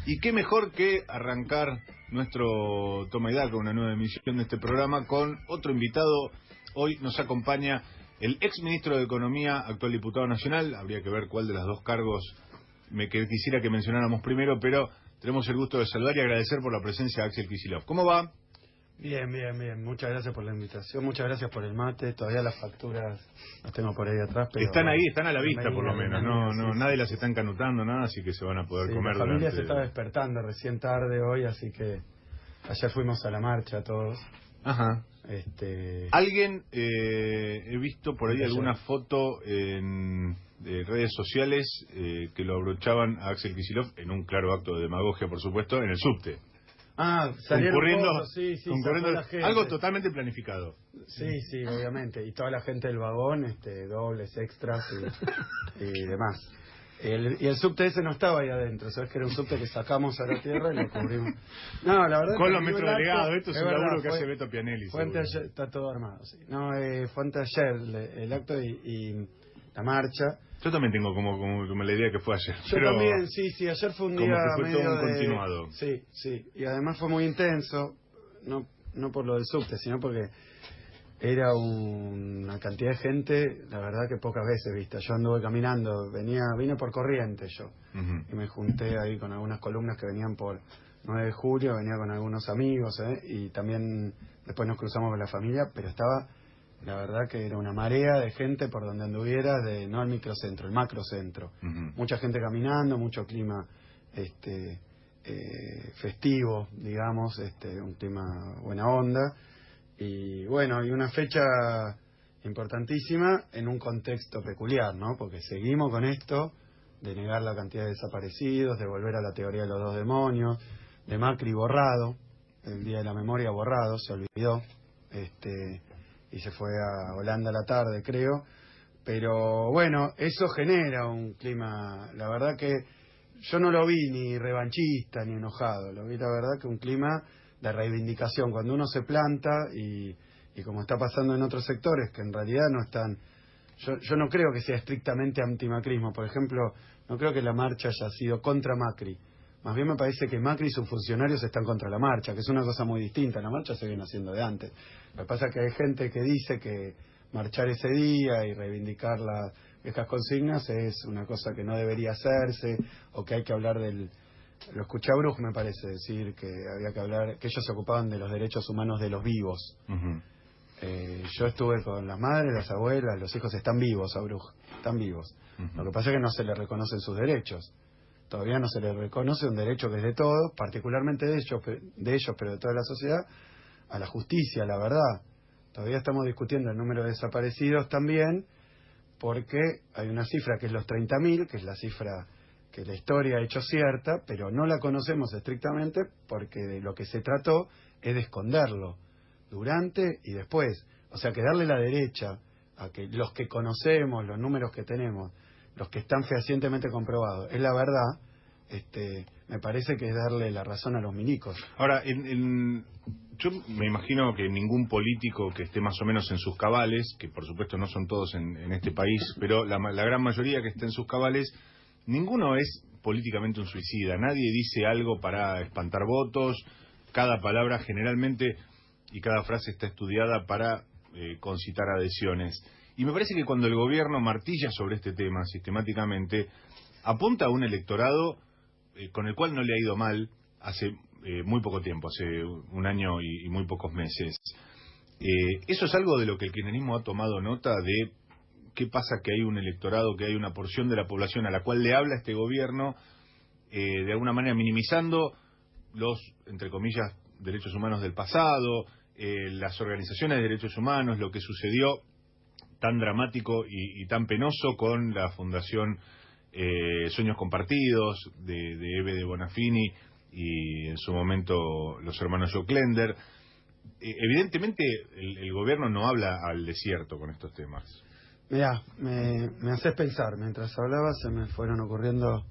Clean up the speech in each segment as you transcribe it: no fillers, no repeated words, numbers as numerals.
Y qué mejor que arrancar nuestro Toma y Daca, una nueva emisión de este programa, con otro invitado. Hoy nos acompaña el ex ministro de Economía, actual diputado nacional. Habría que ver cuál de los dos cargos quisiera que mencionáramos primero, pero tenemos el gusto de saludar y agradecer por la presencia de Axel Kicillof. ¿Cómo va? Bien, bien, bien. Muchas gracias por la invitación, muchas gracias por el mate. Todavía las facturas las tengo por ahí atrás, pero están ahí, están a la vista por lo menos. No, sí, nadie sí, las sí, está encanutando, nada, así que se van a poder comer la familia durante... se está despertando recién tarde hoy, así que ayer fuimos a la marcha todos. Ajá. Alguien, he visto por ahí alguna foto en redes sociales que lo abrochaban a Axel Kicillof en un claro acto de demagogia, por supuesto, en el subte. Salieron fotos, sí, concurriendo, la gente. Algo totalmente planificado. Sí, obviamente. Y toda la gente del vagón, dobles, extras y demás. Y el subte ese no estaba ahí adentro, sabes que era un subte que sacamos a la tierra y lo cubrimos. No, la verdad. Con los metrodelegados, esto es un laburo que hace Beto Pianelli. Fue anteayer, está todo armado, sí. No, fue anteayer el acto y la marcha. Yo también tengo como la idea que fue ayer. Yo también, sí, ayer fue un día como que fue medio todo un continuado. Sí, y además fue muy intenso, no por lo del subte, sino porque era una cantidad de gente, la verdad que pocas veces vista. Yo anduve caminando, vine por Corrientes yo, y me junté ahí con algunas columnas que venían por 9 de julio, venía con algunos amigos, y también después nos cruzamos con la familia, pero estaba, la verdad que era una marea de gente por donde anduviera, no el microcentro, el macrocentro. Mucha gente caminando, mucho clima festivo, digamos, un clima buena onda. Y bueno, y una fecha importantísima en un contexto peculiar, ¿no? Porque seguimos con esto de negar la cantidad de desaparecidos, de volver a la teoría de los dos demonios, de Macri borrado, el Día de la Memoria borrado, se olvidó, y se fue a Holanda a la tarde, creo. Pero bueno, eso genera un clima, la verdad que yo no lo vi ni revanchista ni enojado, lo vi la verdad que un clima de reivindicación, cuando uno se planta y como está pasando en otros sectores que en realidad no están, yo no creo que sea estrictamente antimacrismo, por ejemplo, no creo que la marcha haya sido contra Macri, más bien me parece que Macri y sus funcionarios están contra la marcha, que es una cosa muy distinta, la marcha se viene haciendo de antes, lo que pasa es que hay gente que dice que marchar ese día y reivindicar las viejas consignas es una cosa que no debería hacerse, o que hay que hablar lo escuché a Bruj, me parece decir que había que hablar, que ellos se ocupaban de los derechos humanos de los vivos. Yo estuve con las madres, las abuelas, los hijos están vivos a Bruj, están vivos. Lo que pasa es que no se les reconocen sus derechos. Todavía no se les reconoce un derecho que es de todos, particularmente de ellos, pero de toda la sociedad, a la justicia, a la verdad. Todavía estamos discutiendo el número de desaparecidos también, porque hay una cifra que es los 30.000, que es la cifra que la historia ha hecho cierta, pero no la conocemos estrictamente porque de lo que se trató es de esconderlo durante y después. O sea, que darle la derecha a que los que conocemos, los números que tenemos, los que están fehacientemente comprobados, es la verdad, me parece que es darle la razón a los milicos. Ahora, yo me imagino que ningún político que esté más o menos en sus cabales, que por supuesto no son todos en este país, pero la gran mayoría que está en sus cabales, ninguno es políticamente un suicida, nadie dice algo para espantar votos, cada palabra generalmente y cada frase está estudiada para concitar adhesiones. Y me parece que cuando el gobierno martilla sobre este tema sistemáticamente, apunta a un electorado con el cual no le ha ido mal hace muy poco tiempo, hace un año y muy pocos meses. Eso es algo de lo que el kirchnerismo ha tomado nota de. ¿Qué pasa? Que hay un electorado, que hay una porción de la población a la cual le habla este gobierno, de alguna manera minimizando los, entre comillas, derechos humanos del pasado, las organizaciones de derechos humanos, lo que sucedió tan dramático y tan penoso con la Fundación Sueños Compartidos de Eve de Bonafini y en su momento los hermanos Joclender. Evidentemente el gobierno no habla al desierto con estos temas. Mirá, me haces pensar, mientras hablabas se me fueron ocurriendo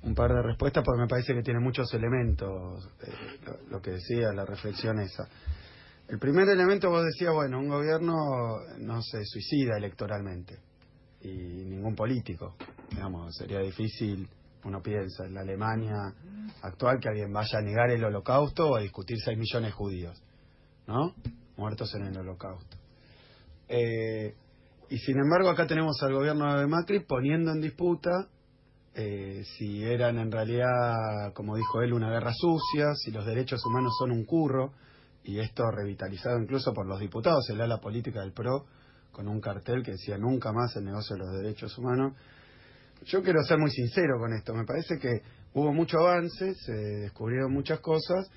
un par de respuestas porque me parece que tiene muchos elementos, lo que decía, la reflexión esa. El primer elemento vos decías, bueno, un gobierno no se suicida electoralmente, y ningún político, digamos, sería difícil uno piensa en la Alemania actual, que alguien vaya a negar el holocausto o a discutir 6 millones de judíos, ¿no? Muertos en el holocausto. Y sin embargo acá tenemos al gobierno de Macri poniendo en disputa si eran en realidad, como dijo él, una guerra sucia, si los derechos humanos son un curro, y esto revitalizado incluso por los diputados, el ala política del PRO, con un cartel que decía nunca más el negocio de los derechos humanos. Yo quiero ser muy sincero con esto, me parece que hubo mucho avance, se descubrieron muchas cosas,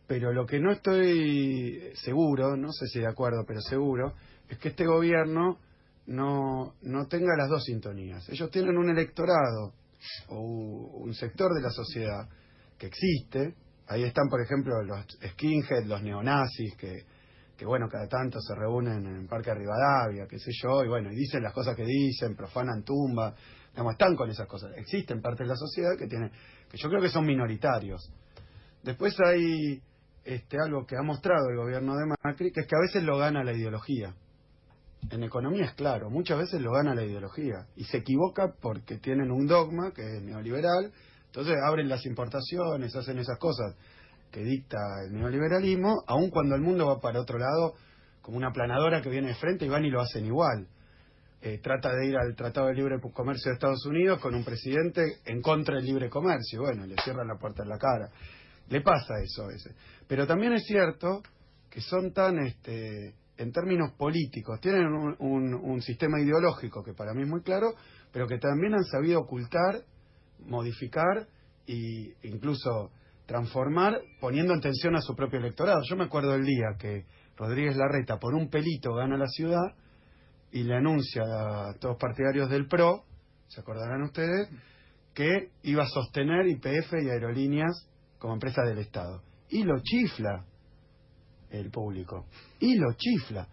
pero lo que no estoy seguro, no sé si de acuerdo, pero seguro, es que este gobierno no tenga las dos sintonías. Ellos tienen un electorado o un sector de la sociedad que existe. Ahí están, por ejemplo, los skinheads, los neonazis, que bueno, cada tanto se reúnen en el Parque Rivadavia, qué sé yo, y bueno, y dicen las cosas que dicen, profanan tumbas, digamos, están con esas cosas. Existen partes de la sociedad que yo creo que son minoritarios. Después hay algo que ha mostrado el gobierno de Macri, que es que a veces lo gana la ideología. En economía es claro, muchas veces lo gana la ideología y se equivoca porque tienen un dogma que es neoliberal, entonces abren las importaciones, hacen esas cosas que dicta el neoliberalismo, aun cuando el mundo va para otro lado, como una planadora que viene de frente y van y lo hacen igual. Trata de ir al Tratado de Libre Comercio de Estados Unidos con un presidente en contra del libre comercio, bueno, le cierran la puerta en la cara. Le pasa eso a veces. Pero también es cierto que son tan, en términos políticos, tienen un sistema ideológico que para mí es muy claro, pero que también han sabido ocultar, modificar e incluso transformar, poniendo en tensión a su propio electorado. Yo me acuerdo del día que Rodríguez Larreta por un pelito gana la ciudad y le anuncia a todos partidarios del PRO, se acordarán ustedes, que iba a sostener YPF y Aerolíneas como empresa del Estado. Y lo chifla el público. Y lo chifla.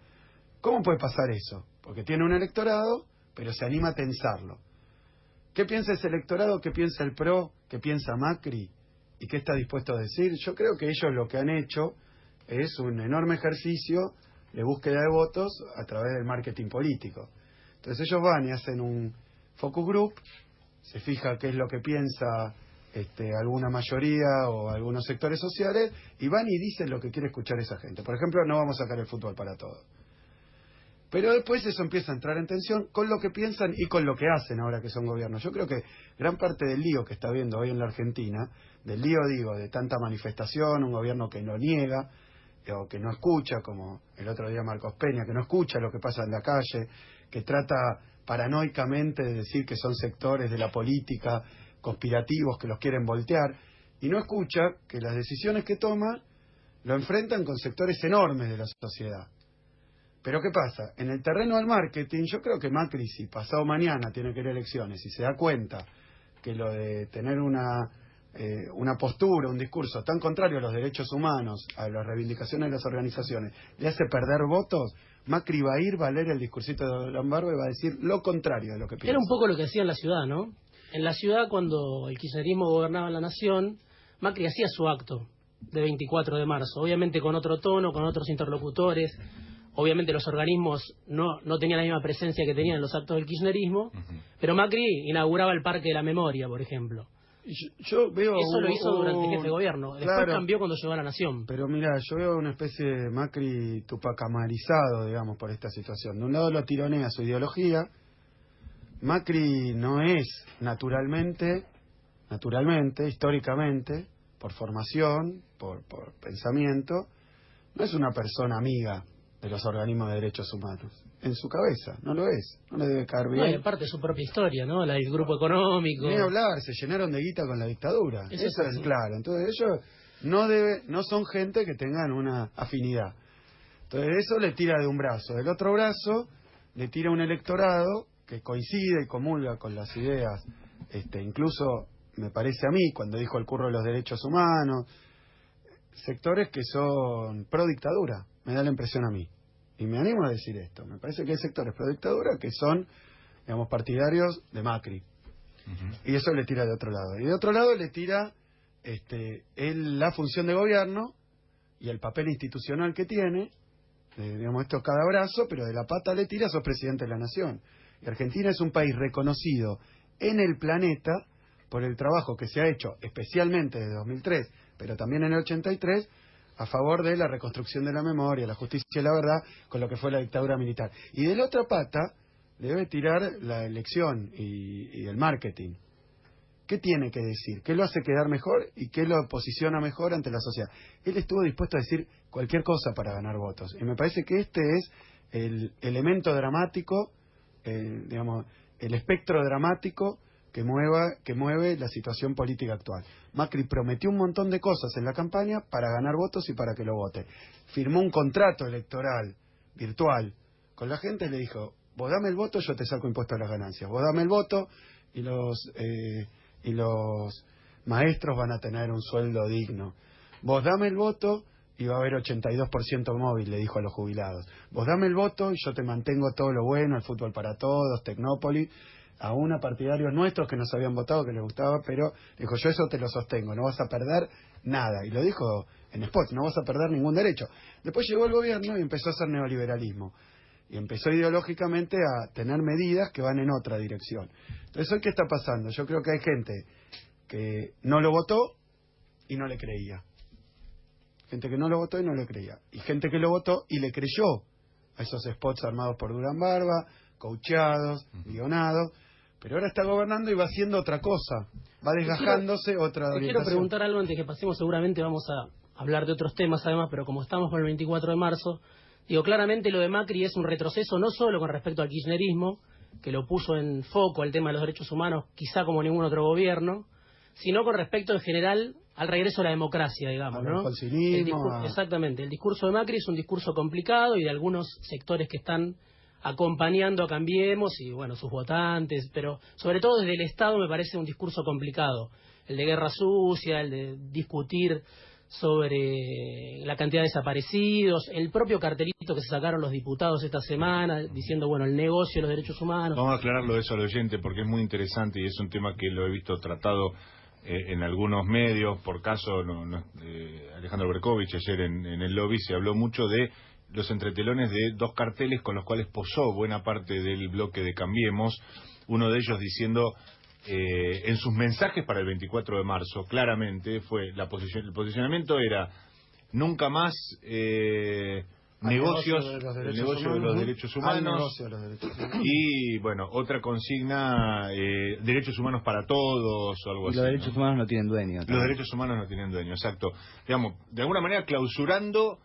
¿Cómo puede pasar eso? Porque tiene un electorado, pero se anima a tensarlo. ¿Qué piensa ese electorado? ¿Qué piensa el PRO? ¿Qué piensa Macri? ¿Y qué está dispuesto a decir? Yo creo que ellos lo que han hecho es un enorme ejercicio de búsqueda de votos a través del marketing político. Entonces ellos van y hacen un focus group, se fija qué es lo que piensa alguna mayoría o algunos sectores sociales, y van y dicen lo que quiere escuchar esa gente. Por ejemplo, no vamos a sacar el fútbol para todos. Pero después eso empieza a entrar en tensión con lo que piensan y con lo que hacen ahora que son gobiernos. Yo creo que gran parte del lío que está habiendo hoy en la Argentina, del lío, digo, de tanta manifestación, un gobierno que no niega, o que no escucha, como el otro día Marcos Peña, que no escucha lo que pasa en la calle, que trata paranoicamente de decir que son sectores de la política conspirativos que los quieren voltear, y no escucha que las decisiones que toma lo enfrentan con sectores enormes de la sociedad. Pero ¿qué pasa? En el terreno del marketing, yo creo que Macri, si pasado mañana tiene que ir a elecciones y se da cuenta que lo de tener una postura, un discurso tan contrario a los derechos humanos, a las reivindicaciones de las organizaciones, le hace perder votos, Macri va a leer el discursito de Lombardo y va a decir lo contrario de lo que piensa. Era un poco lo que hacía en la ciudad, ¿no? En la ciudad, cuando el kirchnerismo gobernaba la nación, Macri hacía su acto de 24 de marzo, obviamente con otro tono, con otros interlocutores. Obviamente los organismos no tenían la misma presencia que tenían en los actos del kirchnerismo, pero Macri inauguraba el Parque de la Memoria, por ejemplo. Yo veo eso lo hizo durante el jefe de gobierno. Después claro, cambió cuando llegó a la nación. Pero mira, yo veo una especie de Macri tupacamarizado, digamos, por esta situación. De un lado lo tironea su ideología. Macri no es naturalmente, históricamente, por formación, por pensamiento, no es una persona amiga de los organismos de derechos humanos. En su cabeza, no lo es. No le debe caer bien. No, y aparte de su propia historia, ¿no? La del grupo económico. Ni hablar, se llenaron de guita con la dictadura. Eso es claro. Entonces ellos no son gente que tengan una afinidad. Entonces eso le tira de un brazo. Del otro brazo le tira un electorado que coincide y comulga con las ideas, incluso me parece a mí, cuando dijo el curro de los derechos humanos, sectores que son pro dictadura, me da la impresión a mí. Y me animo a decir esto, me parece que hay sectores pro dictadura que son, digamos, partidarios de Macri. Y eso le tira de otro lado. Y de otro lado le tira la función de gobierno y el papel institucional que tiene, digamos, esto cada brazo, pero de la pata le tira, sos presidente de la nación. Y Argentina es un país reconocido en el planeta por el trabajo que se ha hecho, especialmente desde 2003, pero también en el 83, a favor de la reconstrucción de la memoria, la justicia y la verdad, con lo que fue la dictadura militar. Y de la otra pata, le debe tirar la elección y el marketing. ¿Qué tiene que decir? ¿Qué lo hace quedar mejor y qué lo posiciona mejor ante la sociedad? Él estuvo dispuesto a decir cualquier cosa para ganar votos. Y me parece que este es el elemento dramático, digamos, el espectro dramático que mueve la situación política actual. Macri prometió un montón de cosas en la campaña para ganar votos y para que lo voten. Firmó un contrato electoral virtual con la gente y le dijo: vos dame el voto, yo te saco impuesto a las ganancias. Vos dame el voto y los maestros van a tener un sueldo digno. Vos dame el voto y va a haber 82% móvil, le dijo a los jubilados. Vos dame el voto y yo te mantengo todo lo bueno, el fútbol para todos, Tecnópolis, aún a partidarios nuestros que nos habían votado, que les gustaba, pero dijo: yo eso te lo sostengo, no vas a perder nada. Y lo dijo en spot: no vas a perder ningún derecho. Después llegó el gobierno y empezó a hacer neoliberalismo. Y empezó ideológicamente a tener medidas que van en otra dirección. Entonces, ¿hoy qué está pasando? Yo creo que hay gente que no lo votó y no le creía. Gente que no lo votó y no le creía. Y gente que lo votó y le creyó a esos spots armados por Durán Barba, coacheados, guionados. Pero ahora está gobernando y va haciendo otra cosa. Va desgajándose otra orientación. Quiero preguntar algo antes que pasemos. Seguramente vamos a hablar de otros temas además, pero como estamos con el 24 de marzo... Digo, claramente lo de Macri es un retroceso no solo con respecto al kirchnerismo, que lo puso en foco el tema de los derechos humanos, quizá como ningún otro gobierno, sino con respecto en general al regreso a la democracia, digamos, ¿no? Exactamente. El discurso de Macri es un discurso complicado y de algunos sectores que están acompañando a Cambiemos y, bueno, sus votantes, pero sobre todo desde el Estado me parece un discurso complicado. El de guerra sucia, el de discutir sobre la cantidad de desaparecidos, el propio cartelito que se sacaron los diputados esta semana diciendo, bueno, el negocio de los derechos humanos. Vamos a aclararlo eso al oyente porque es muy interesante y es un tema que lo he visto tratado en algunos medios. Por caso, Alejandro Berkovich ayer en el lobby se habló mucho de los entretelones de dos carteles con los cuales posó buena parte del bloque de Cambiemos, uno de ellos diciendo... en sus mensajes para el 24 de marzo, claramente fue el posicionamiento era nunca más negocios, el negocio de los derechos humanos, y bueno, otra consigna, derechos humanos para todos o algo así. Los derechos humanos no tienen dueño. Los derechos humanos no tienen dueño, exacto. Digamos, de alguna manera clausurando,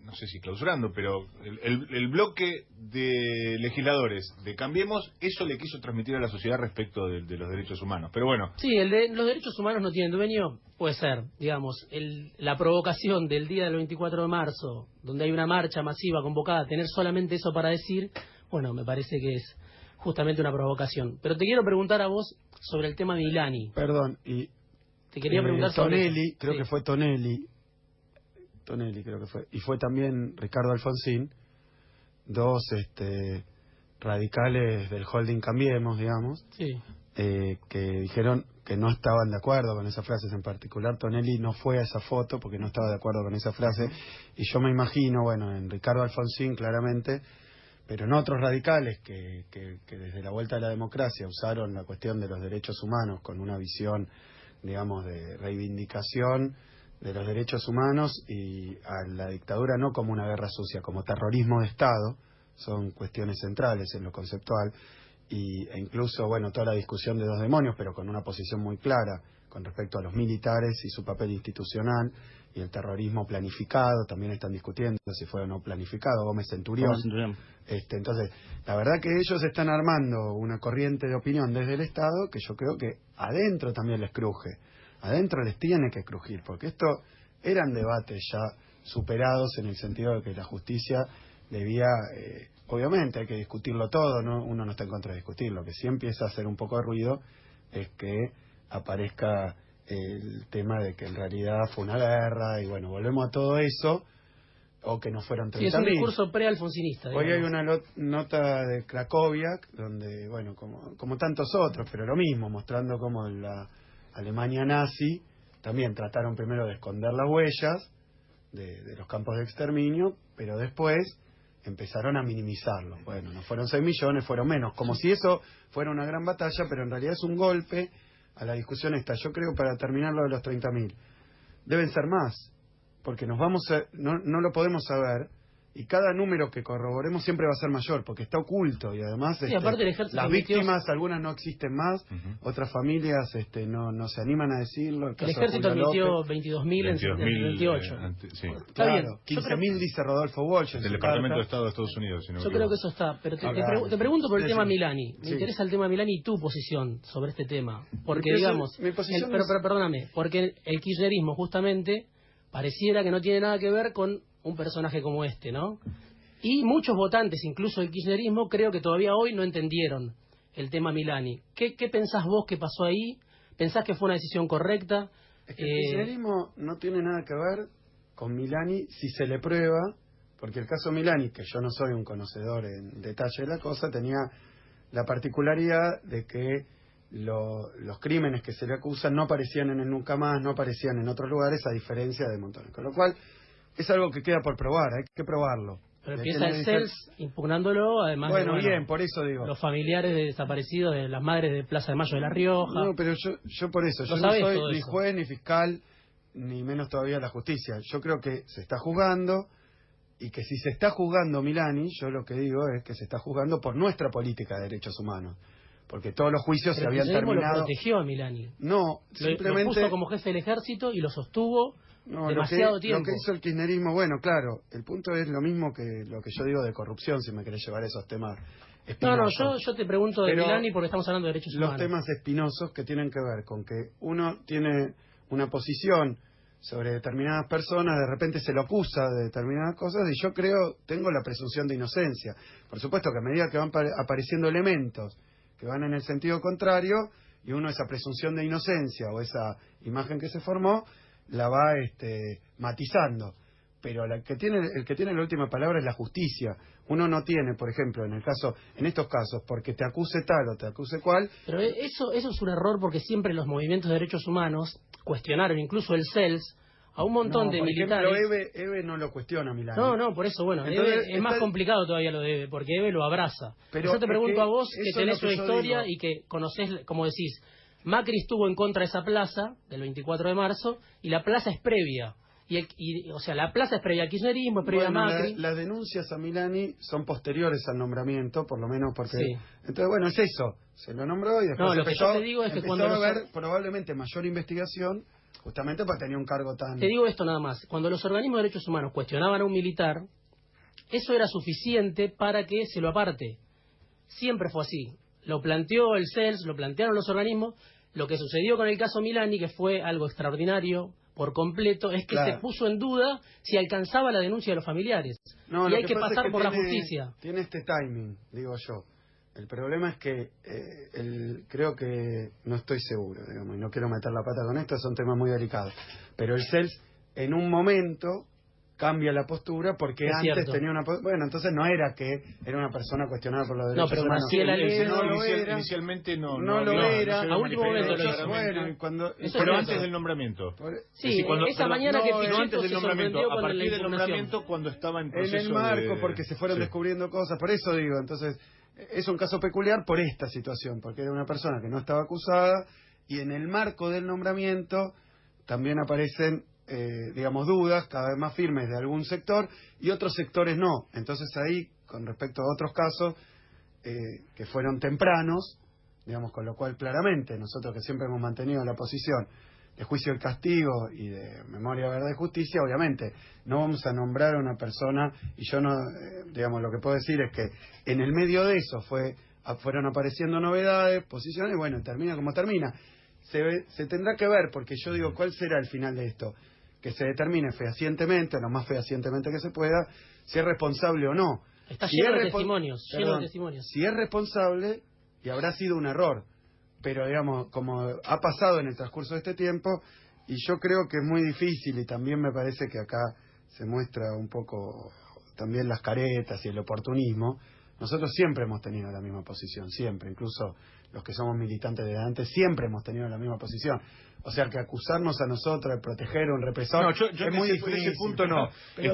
no sé si clausurando, pero el bloque de legisladores de Cambiemos, eso le quiso transmitir a la sociedad respecto de los derechos humanos. Pero bueno. Sí, el de los derechos humanos no tienen dueño, puede ser, digamos, la provocación del día del 24 de marzo, donde hay una marcha masiva convocada, tener solamente eso para decir, bueno, me parece que es justamente una provocación. Pero te quiero preguntar a vos sobre el tema Milani. Perdón, y te quería preguntar sobre Tonelli, creo que fue Tonelli creo que fue, y fue también Ricardo Alfonsín, dos radicales del holding Cambiemos, digamos, que dijeron que no estaban de acuerdo con esas frases. En particular Tonelli no fue a esa foto porque no estaba de acuerdo con esa frase, y yo me imagino, bueno, en Ricardo Alfonsín claramente, pero en otros radicales que desde la vuelta a la democracia usaron la cuestión de los derechos humanos con una visión, digamos, de reivindicación de los derechos humanos y a la dictadura no como una guerra sucia, como terrorismo de Estado, son cuestiones centrales en lo conceptual, e incluso, bueno, toda la discusión de dos demonios, pero con una posición muy clara con respecto a los militares y su papel institucional, y el terrorismo planificado, también están discutiendo si fue o no planificado, Gómez Centurión. Entonces, la verdad que ellos están armando una corriente de opinión desde el Estado que yo creo que adentro también les cruje. Adentro les tiene que crujir, porque esto eran debates ya superados en el sentido de que la justicia debía, obviamente hay que discutirlo todo, ¿no? Uno no está en contra de discutir, lo que sí empieza a hacer un poco de ruido es que aparezca el tema de que en realidad fue una guerra, y bueno, volvemos a todo eso, o que no fueron 30.000. Sí, es un discurso pre-alfonsinista. Hoy hay una nota de Krakowiak, donde, bueno, como tantos otros, pero lo mismo, mostrando cómo la Alemania nazi también trataron primero de esconder las huellas de los campos de exterminio, pero después empezaron a minimizarlo. Bueno, no fueron 6 millones, fueron menos, como si eso fuera una gran batalla, pero en realidad es un golpe a la discusión esta. Yo creo, para terminar lo de los 30.000, deben ser más, porque no lo podemos saber, y cada número que corroboremos siempre va a ser mayor, porque está oculto, y además Sí, aparte el ejército las admitió... víctimas, algunas no existen más, otras familias no se animan a decirlo. El ejército admitió 22.000 en el 28. Sí. Está bien. 15.000 dice Rodolfo Walsh en Del su Departamento de carta. Estado de Estados Unidos. Si no me Yo creo equivoco. que eso está, pero Acá, te pregunto por el sí, tema sí. Milani. Me Sí. interesa el tema Milani y tu posición sobre este tema. Porque, Mi posición pero es- perdóname, porque el kirchnerismo justamente pareciera que no tiene nada que ver con un personaje como este, ¿no? Y muchos votantes, incluso del kirchnerismo, creo que todavía hoy no entendieron el tema Milani. ¿Qué pensás vos que pasó ahí? ¿Pensás que fue una decisión correcta? Es que el kirchnerismo no tiene nada que ver con Milani si se le prueba, porque el caso Milani, que yo no soy un conocedor en detalle de la cosa, tenía la particularidad de que los crímenes que se le acusan no aparecían en el Nunca Más, no aparecían en otros lugares, a diferencia de montones. Con lo cual, es algo que queda por probar, hay que probarlo. Pero Y hay empieza que el CELS impugnándolo, además Bueno, de, bien, por eso digo. los familiares de desaparecidos de las madres de Plaza de Mayo de La Rioja. No, pero yo por eso, Lo yo no sabés soy todo ni eso. juez, ni fiscal, ni menos todavía la justicia. Yo creo que se está juzgando, y que si se está juzgando Milani, yo lo que digo es que se está juzgando por nuestra política de derechos humanos. Porque todos los juicios Pero se el habían kirchnerismo terminado. lo protegió a Milani. No, Lo simplemente. puso como jefe del ejército y lo sostuvo No, demasiado tiempo. Lo que hizo el kirchnerismo, bueno, claro, el punto es lo mismo que lo que yo digo de corrupción, si me querés llevar esos temas No, espinosos. yo te pregunto de Pero Milani porque estamos hablando de derechos los humanos. temas espinosos que tienen que ver con que uno tiene una posición sobre determinadas personas, de repente se lo acusa de determinadas cosas, y yo tengo la presunción de inocencia. Por supuesto que a medida que van apareciendo elementos que van en el sentido contrario, y uno esa presunción de inocencia o esa imagen que se formó, la va matizando. Pero el que tiene la última palabra es la justicia. Uno no tiene, por ejemplo, en estos casos, porque te acuse tal o te acuse cual. Pero eso es un error porque siempre los movimientos de derechos humanos cuestionaron, incluso el CELS, a un montón de por militares. ejemplo, Eve no lo cuestiona, Milán. No, por eso, bueno, Entonces, Eve es más complicado todavía lo de Eve, porque Eve lo abraza. Pero yo te es pregunto que a vos, que eso tenés es lo una que yo historia digo. y que conocés, como decís, Macri estuvo en contra de esa plaza del 24 de marzo y la plaza es previa. O sea, la plaza es previa al kirchnerismo, es previa a Macri. Las denuncias a Milani son posteriores al nombramiento, por lo menos porque... Sí. Entonces, bueno, es eso. Se lo nombró y después No, lo que empezó, yo te digo es que empezó cuando a los- haber probablemente mayor investigación, justamente porque tenía un cargo tan... Te digo esto nada más. Cuando los organismos de derechos humanos cuestionaban a un militar, eso era suficiente para que se lo aparte. Siempre fue así. Lo planteó el CELS, lo plantearon los organismos. Lo que sucedió con el caso Milani, que fue algo extraordinario por completo, es que Claro. se puso en duda si alcanzaba la denuncia de los familiares. No, y lo hay que pasa es pasar por la tiene- justicia. Tiene este timing, digo yo. El problema es que creo que no estoy seguro, digamos, y no quiero meter la pata con esto, son temas muy delicados. Pero el CELS en un momento cambia la postura porque Es antes cierto. tenía una... Bueno, entonces no era que era una persona cuestionada por los derechos pero humanos. Maciel Aledo- no lo era. Inicialmente no No lo era. se A último momento lo hizo. claramente. Bueno, y cuando... Eso es Pero cierto. antes del nombramiento. Sí, decir, cuando- esa perdón, mañana no, que no, Pichetto antes del se nombramiento, sorprendió a con la partir del impugnación. nombramiento cuando estaba en En proceso el marco, de... porque se fueron Sí. descubriendo cosas, por eso digo, entonces, es un caso peculiar por esta situación, porque era una persona que no estaba acusada, y en el marco del nombramiento también aparecen, digamos, dudas cada vez más firmes de algún sector, y otros sectores no. Entonces ahí, con respecto a otros casos, que fueron tempranos, digamos, con lo cual claramente, nosotros que siempre hemos mantenido la posición de juicio del castigo y de memoria, verdad y justicia, obviamente no vamos a nombrar a una persona, y yo no, digamos, lo que puedo decir es que en el medio de eso fueron apareciendo novedades, posiciones, y bueno, termina como termina. Se tendrá que ver, porque yo digo, ¿cuál será el final de esto? Que se determine fehacientemente, lo más fehacientemente que se pueda, si es responsable o no. Está Si lleno es de respon- testimonios, lleno Perdón, de testimonios. Si es responsable, y habrá sido un error, pero digamos, como ha pasado en el transcurso de este tiempo, y yo creo que es muy difícil, y también me parece que acá se muestra un poco también las caretas y el oportunismo, nosotros siempre hemos tenido la misma posición, siempre, incluso los que somos militantes de antes, siempre hemos tenido la misma posición. O sea, que acusarnos a nosotros de proteger un represor no, yo es muy difícil. En ese punto no. Pero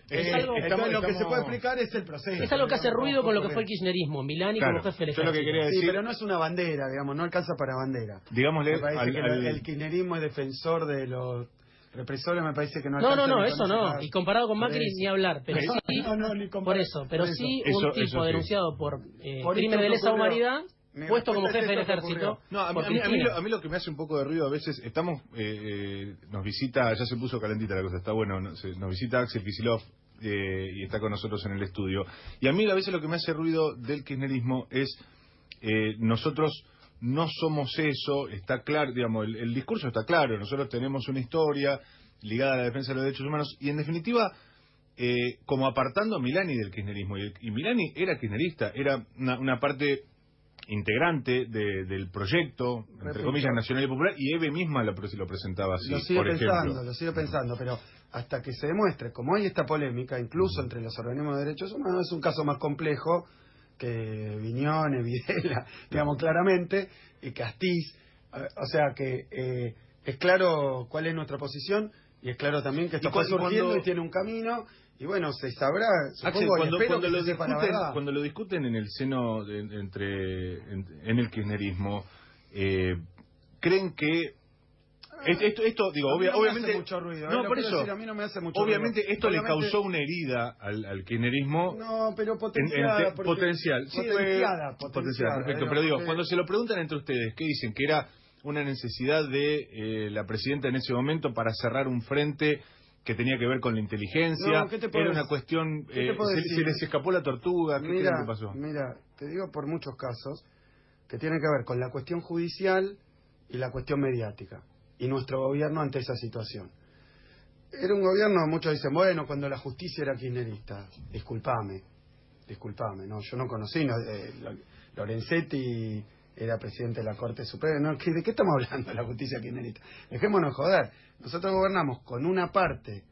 es algo, lo que se puede explicar es el proceso. Es algo que hace ruido con lo que fue el kirchnerismo, Milani como jefe del ejército. Yo lo que quería decir... Sí, pero no es una bandera, digamos, no alcanza para bandera. Digámosle... Me parece que el kirchnerismo es defensor de los represores, me parece que no alcanza. No, eso no. Y comparado con Macri, ni hablar. Pero sí, por eso. Pero sí, un tipo denunciado por crímenes de lesa humanidad... puesto como jefe del ejército. No, a mí lo que me hace un poco de ruido a veces, nos visita, ya se puso calentita la cosa, está bueno, nos visita Axel Kicillof y está con nosotros en el estudio. Y a mí a veces lo que me hace ruido del kirchnerismo es, nosotros no somos eso, está claro, digamos, el discurso está claro, nosotros tenemos una historia ligada a la defensa de los derechos humanos y en definitiva... como apartando a Milani del kirchnerismo, y Milani era kirchnerista, era una parte integrante del proyecto, entre comillas, nacional y popular, y Eve misma lo presentaba así, lo sigo pensando, pero hasta que se demuestre, como hay esta polémica, incluso entre los organismos de derechos humanos, es un caso más complejo que Viñones, Videla, digamos claramente, y Castiz, o sea que es claro cuál es nuestra posición, y es claro también que esto está surgiendo y tiene un camino. Y bueno, se sabrá, supongo, Axel, cuando lo discuten en el seno en el kirchnerismo, creen que esto digo, obviamente hace mucho ruido, no, por eso, a mí no me hace mucho obviamente ruido. Esto le causó una herida al kirchnerismo. No, pero potenciada, potencial, perfecto, pero digo, cuando se lo preguntan entre ustedes, ¿qué dicen? Que era una necesidad de la presidenta en ese momento para cerrar un frente que tenía que ver con la inteligencia, era una cuestión, se les escapó la tortuga, ¿qué creen que pasó? Mira, te digo por muchos casos que tienen que ver con la cuestión judicial y la cuestión mediática, y nuestro gobierno ante esa situación. Era un gobierno, muchos dicen, bueno, cuando la justicia era kirchnerista, disculpame, no, yo no conocí, Lorenzetti era presidente de la Corte Suprema, ¿no? ¿De qué estamos hablando, la justicia kirchnerista? Dejémonos joder. Nosotros gobernamos con una parte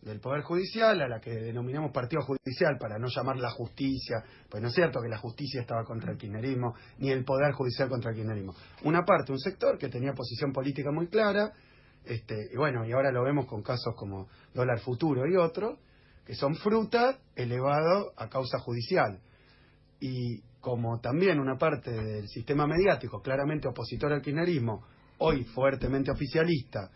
del Poder Judicial, a la que denominamos partido judicial, para no llamar la justicia, pues no es cierto que la justicia estaba contra el kirchnerismo, ni el Poder Judicial contra el kirchnerismo. Una parte, un sector que tenía posición política muy clara, y bueno, y ahora lo vemos con casos como Dólar Futuro y otros, que son fruta elevado a causa judicial. Y como también una parte del sistema mediático claramente opositor al kirchnerismo, hoy fuertemente oficialista,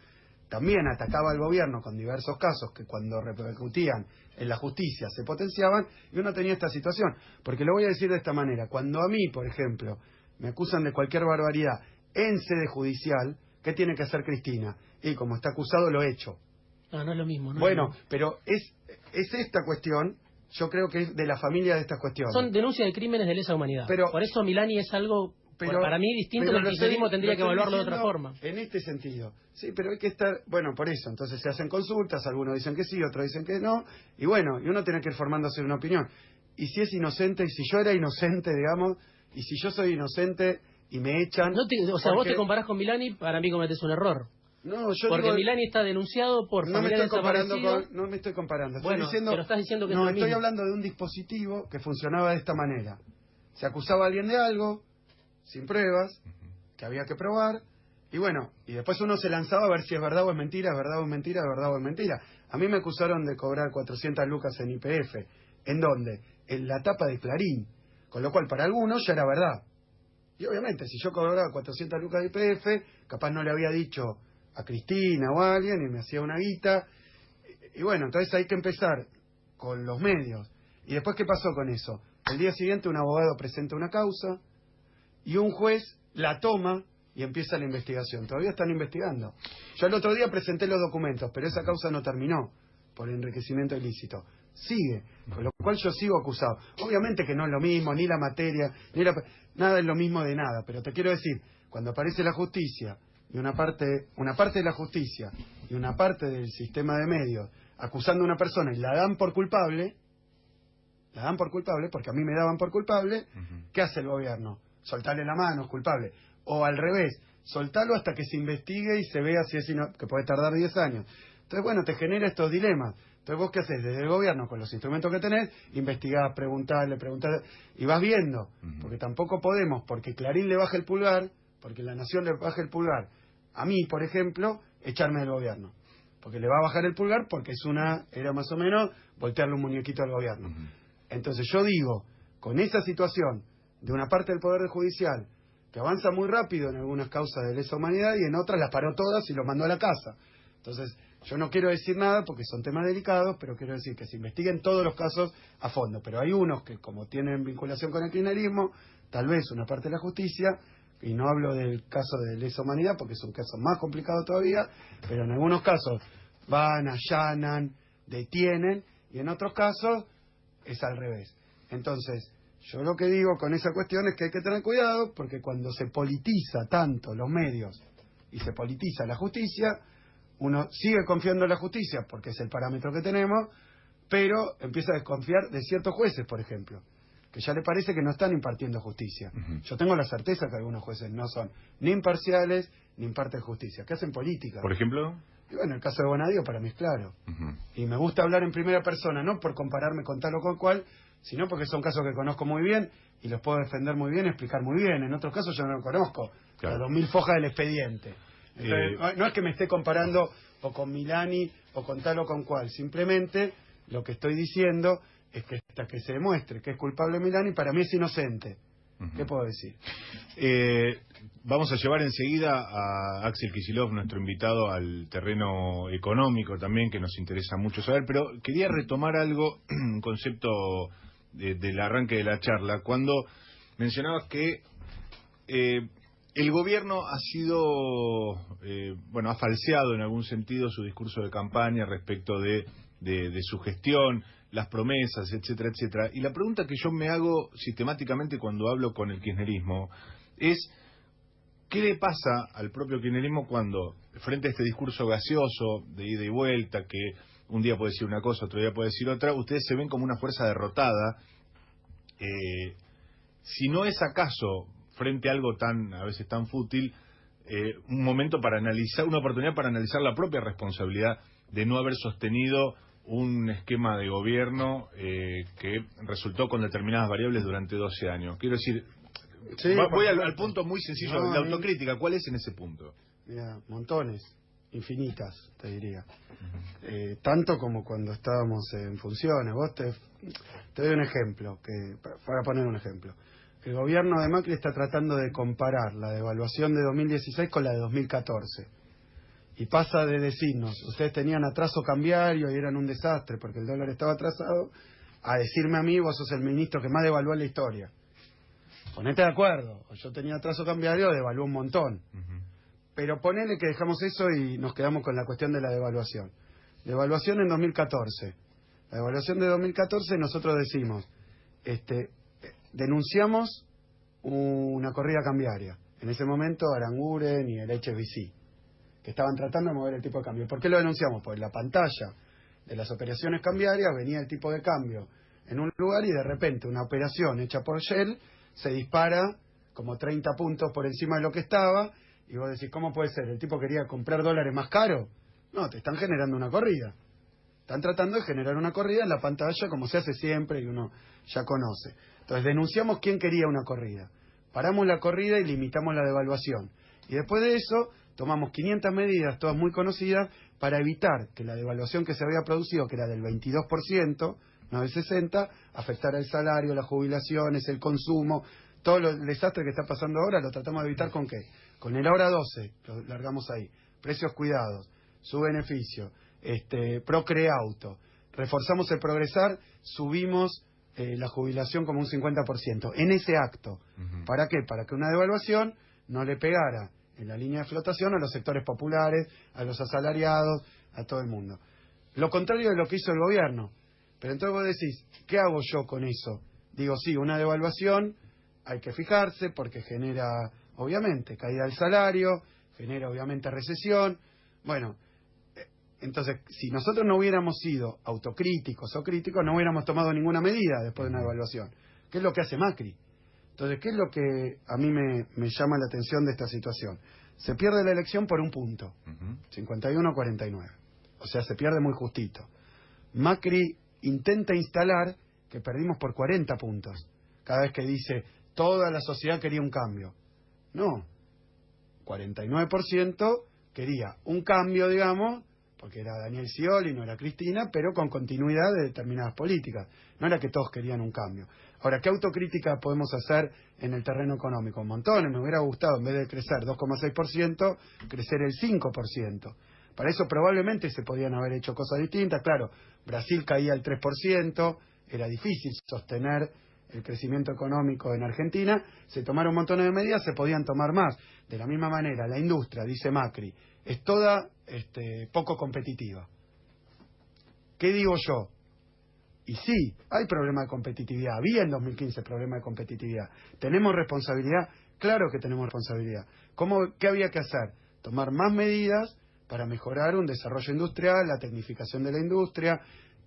también atacaba al gobierno con diversos casos que cuando repercutían en la justicia se potenciaban, y uno tenía esta situación. Porque lo voy a decir de esta manera, cuando a mí, por ejemplo, me acusan de cualquier barbaridad en sede judicial, ¿qué tiene que hacer Cristina? Y como está acusado, lo he hecho. No es lo mismo. Bueno, pero es esta cuestión... Yo creo que es de la familia de estas cuestiones. Son denuncias de crímenes de lesa humanidad. Por eso Milani es algo, para mí, distinto del kirchnerismo, tendría que evaluarlo de otra forma. En este sentido. Sí, pero hay que estar... Bueno, por eso. Entonces se hacen consultas, algunos dicen que sí, otros dicen que no. Y bueno, y uno tiene que ir formándose una opinión. Y si es inocente, y si yo era inocente, digamos, y si yo soy inocente y me echan... vos te comparás con Milani, para mí cometés un error. No, yo porque digo, Milani está denunciado por no me estoy comparando no me estoy comparando. Bueno, pero estás diciendo que no, es lo estoy mismo. hablando de un dispositivo que funcionaba de esta manera. Se acusaba a alguien de algo, sin pruebas, que había que probar, y bueno, y después uno se lanzaba a ver si es verdad o es mentira, es verdad o es mentira, es verdad o es mentira. A mí me acusaron de cobrar 400 lucas en YPF. ¿En dónde? En la tapa de Clarín. Con lo cual, para algunos ya era verdad. Y obviamente, si yo cobraba 400 lucas de YPF, capaz no le había dicho a Cristina o a alguien y me hacía una guita. Y bueno, entonces hay que empezar con los medios. ¿Y después qué pasó con eso? El día siguiente un abogado presenta una causa y un juez la toma y empieza la investigación. Todavía están investigando. Yo el otro día presenté los documentos, pero esa causa no terminó por enriquecimiento ilícito. Sigue, con lo cual yo sigo acusado. Obviamente que no es lo mismo, ni la materia, nada es lo mismo de nada, pero te quiero decir, cuando aparece la justicia y una parte de la justicia y una parte del sistema de medios acusando a una persona y la dan por culpable porque a mí me daban por culpable, ¿qué hace el gobierno? Soltarle la mano, es culpable. O al revés, soltarlo hasta que se investigue y se vea si es que puede tardar 10 años. Entonces, bueno, te genera estos dilemas. Entonces vos qué haces, desde el gobierno, con los instrumentos que tenés, investigás, preguntás, y vas viendo, porque tampoco podemos, porque Clarín le baja el pulgar, porque La Nación le baja el pulgar, a mí, por ejemplo, echarme del gobierno, porque le va a bajar el pulgar, porque era más o menos voltearle un muñequito al gobierno. Entonces yo digo, con esa situación de una parte del Poder Judicial, que avanza muy rápido en algunas causas de lesa humanidad y en otras las paró todas y los mandó a la casa. Entonces, yo no quiero decir nada porque son temas delicados, pero quiero decir que se investiguen todos los casos a fondo. Pero hay unos que, como tienen vinculación con el kirchnerismo, tal vez una parte de la justicia, y no hablo del caso de lesa humanidad porque es un caso más complicado todavía, pero en algunos casos van, allanan, detienen, y en otros casos es al revés. Entonces, yo lo que digo con esa cuestión es que hay que tener cuidado, porque cuando se politiza tanto los medios y se politiza la justicia, uno sigue confiando en la justicia porque es el parámetro que tenemos, pero empieza a desconfiar de ciertos jueces, por ejemplo, que ya le parece que no están impartiendo justicia. Yo tengo la certeza que algunos jueces no son ni imparciales ni imparten justicia, que hacen política. ¿Por ejemplo? Y bueno, el caso de Bonadío para mí es claro. Y me gusta hablar en primera persona, no por compararme con tal o con cual, sino porque son casos que conozco muy bien y los puedo defender muy bien, explicar muy bien. En otros casos yo no lo conozco, claro. Las 2000 fojas del expediente. Entonces, no es que me esté comparando o con Milani o con tal o con cual, simplemente lo que estoy diciendo es que hasta que se demuestre que es culpable Milani, para mí es inocente. ¿Qué puedo decir? Vamos a llevar enseguida a Axel Kicillof, nuestro invitado, al terreno económico también, que nos interesa mucho saber, pero quería retomar algo, un concepto del arranque de la charla, cuando mencionabas que el gobierno ha sido, ha falseado en algún sentido su discurso de campaña respecto de su gestión, las promesas, etcétera, etcétera. Y la pregunta que yo me hago sistemáticamente cuando hablo con el kirchnerismo es, ¿qué le pasa al propio kirchnerismo cuando, frente a este discurso gaseoso, de ida y vuelta, que un día puede decir una cosa, otro día puede decir otra, ustedes se ven como una fuerza derrotada? Si no es acaso, frente a algo a veces tan fútil, un momento para analizar, una oportunidad para analizar la propia responsabilidad de no haber sostenido un esquema de gobierno que resultó con determinadas variables durante 12 años. Quiero decir, sí, voy al punto muy sencillo de la autocrítica. ¿Cuál es en ese punto? Mira, montones, infinitas, te diría. Tanto como cuando estábamos en funciones. Vos te doy un ejemplo, para poner un ejemplo. El gobierno de Macri está tratando de comparar la devaluación de 2016 con la de 2014. Y pasa de decirnos, ustedes tenían atraso cambiario y eran un desastre porque el dólar estaba atrasado, a decirme a mí, vos sos el ministro que más devaluó en la historia. Ponete de acuerdo, yo tenía atraso cambiario, devaluó un montón. Pero ponele que dejamos eso y nos quedamos con la cuestión de la devaluación. Devaluación en 2014. La devaluación de 2014 nosotros decimos, denunciamos una corrida cambiaria. En ese momento Aranguren y el HSBC, que estaban tratando de mover el tipo de cambio. ¿Por qué lo denunciamos? Porque en la pantalla de las operaciones cambiarias venía el tipo de cambio en un lugar y de repente una operación hecha por Shell se dispara como 30 puntos por encima de lo que estaba y vos decís, ¿cómo puede ser? ¿El tipo quería comprar dólares más caros? No, te están generando una corrida. Están tratando de generar una corrida en la pantalla como se hace siempre y uno ya conoce. Entonces denunciamos quién quería una corrida. Paramos la corrida y limitamos la devaluación. Y después de eso tomamos 500 medidas, todas muy conocidas, para evitar que la devaluación que se había producido, que era del 22%, no del 60%, afectara el salario, las jubilaciones, el consumo, todo el desastre que está pasando ahora, lo tratamos de evitar ¿con qué? Con el hora 12, lo largamos ahí, precios cuidados, su beneficio, Procreauto, reforzamos el progresar, subimos la jubilación como un 50%, en ese acto. ¿Para qué? Para que una devaluación no le pegara en la línea de flotación a los sectores populares, a los asalariados, a todo el mundo. Lo contrario de lo que hizo el gobierno. Pero entonces vos decís, ¿qué hago yo con eso? Digo, sí, una devaluación hay que fijarse porque genera, obviamente, caída del salario, genera, obviamente, recesión. Bueno, entonces, si nosotros no hubiéramos sido autocríticos o críticos, no hubiéramos tomado ninguna medida después de una devaluación. ¿Qué es lo que hace Macri? Entonces, ¿qué es lo que a mí me llama la atención de esta situación? Se pierde la elección por un punto, 51-49. O sea, se pierde muy justito. Macri intenta instalar que perdimos por 40 puntos. Cada vez que dice, toda la sociedad quería un cambio. No, 49% quería un cambio, digamos, porque era Daniel Scioli, no era Cristina, pero con continuidad de determinadas políticas. No era que todos querían un cambio. Ahora, ¿qué autocrítica podemos hacer en el terreno económico? Montones. Me hubiera gustado, en vez de crecer 2,6%, crecer el 5%. Para eso probablemente se podían haber hecho cosas distintas. Claro, Brasil caía al 3%, era difícil sostener el crecimiento económico en Argentina. Se tomaron montones de medidas, se podían tomar más. De la misma manera, la industria, dice Macri, es toda poco competitiva. ¿Qué digo yo? Y sí, hay problema de competitividad. Había en 2015 problema de competitividad. ¿Tenemos responsabilidad? Claro que tenemos responsabilidad. ¿Qué había que hacer? Tomar más medidas para mejorar un desarrollo industrial, la tecnificación de la industria,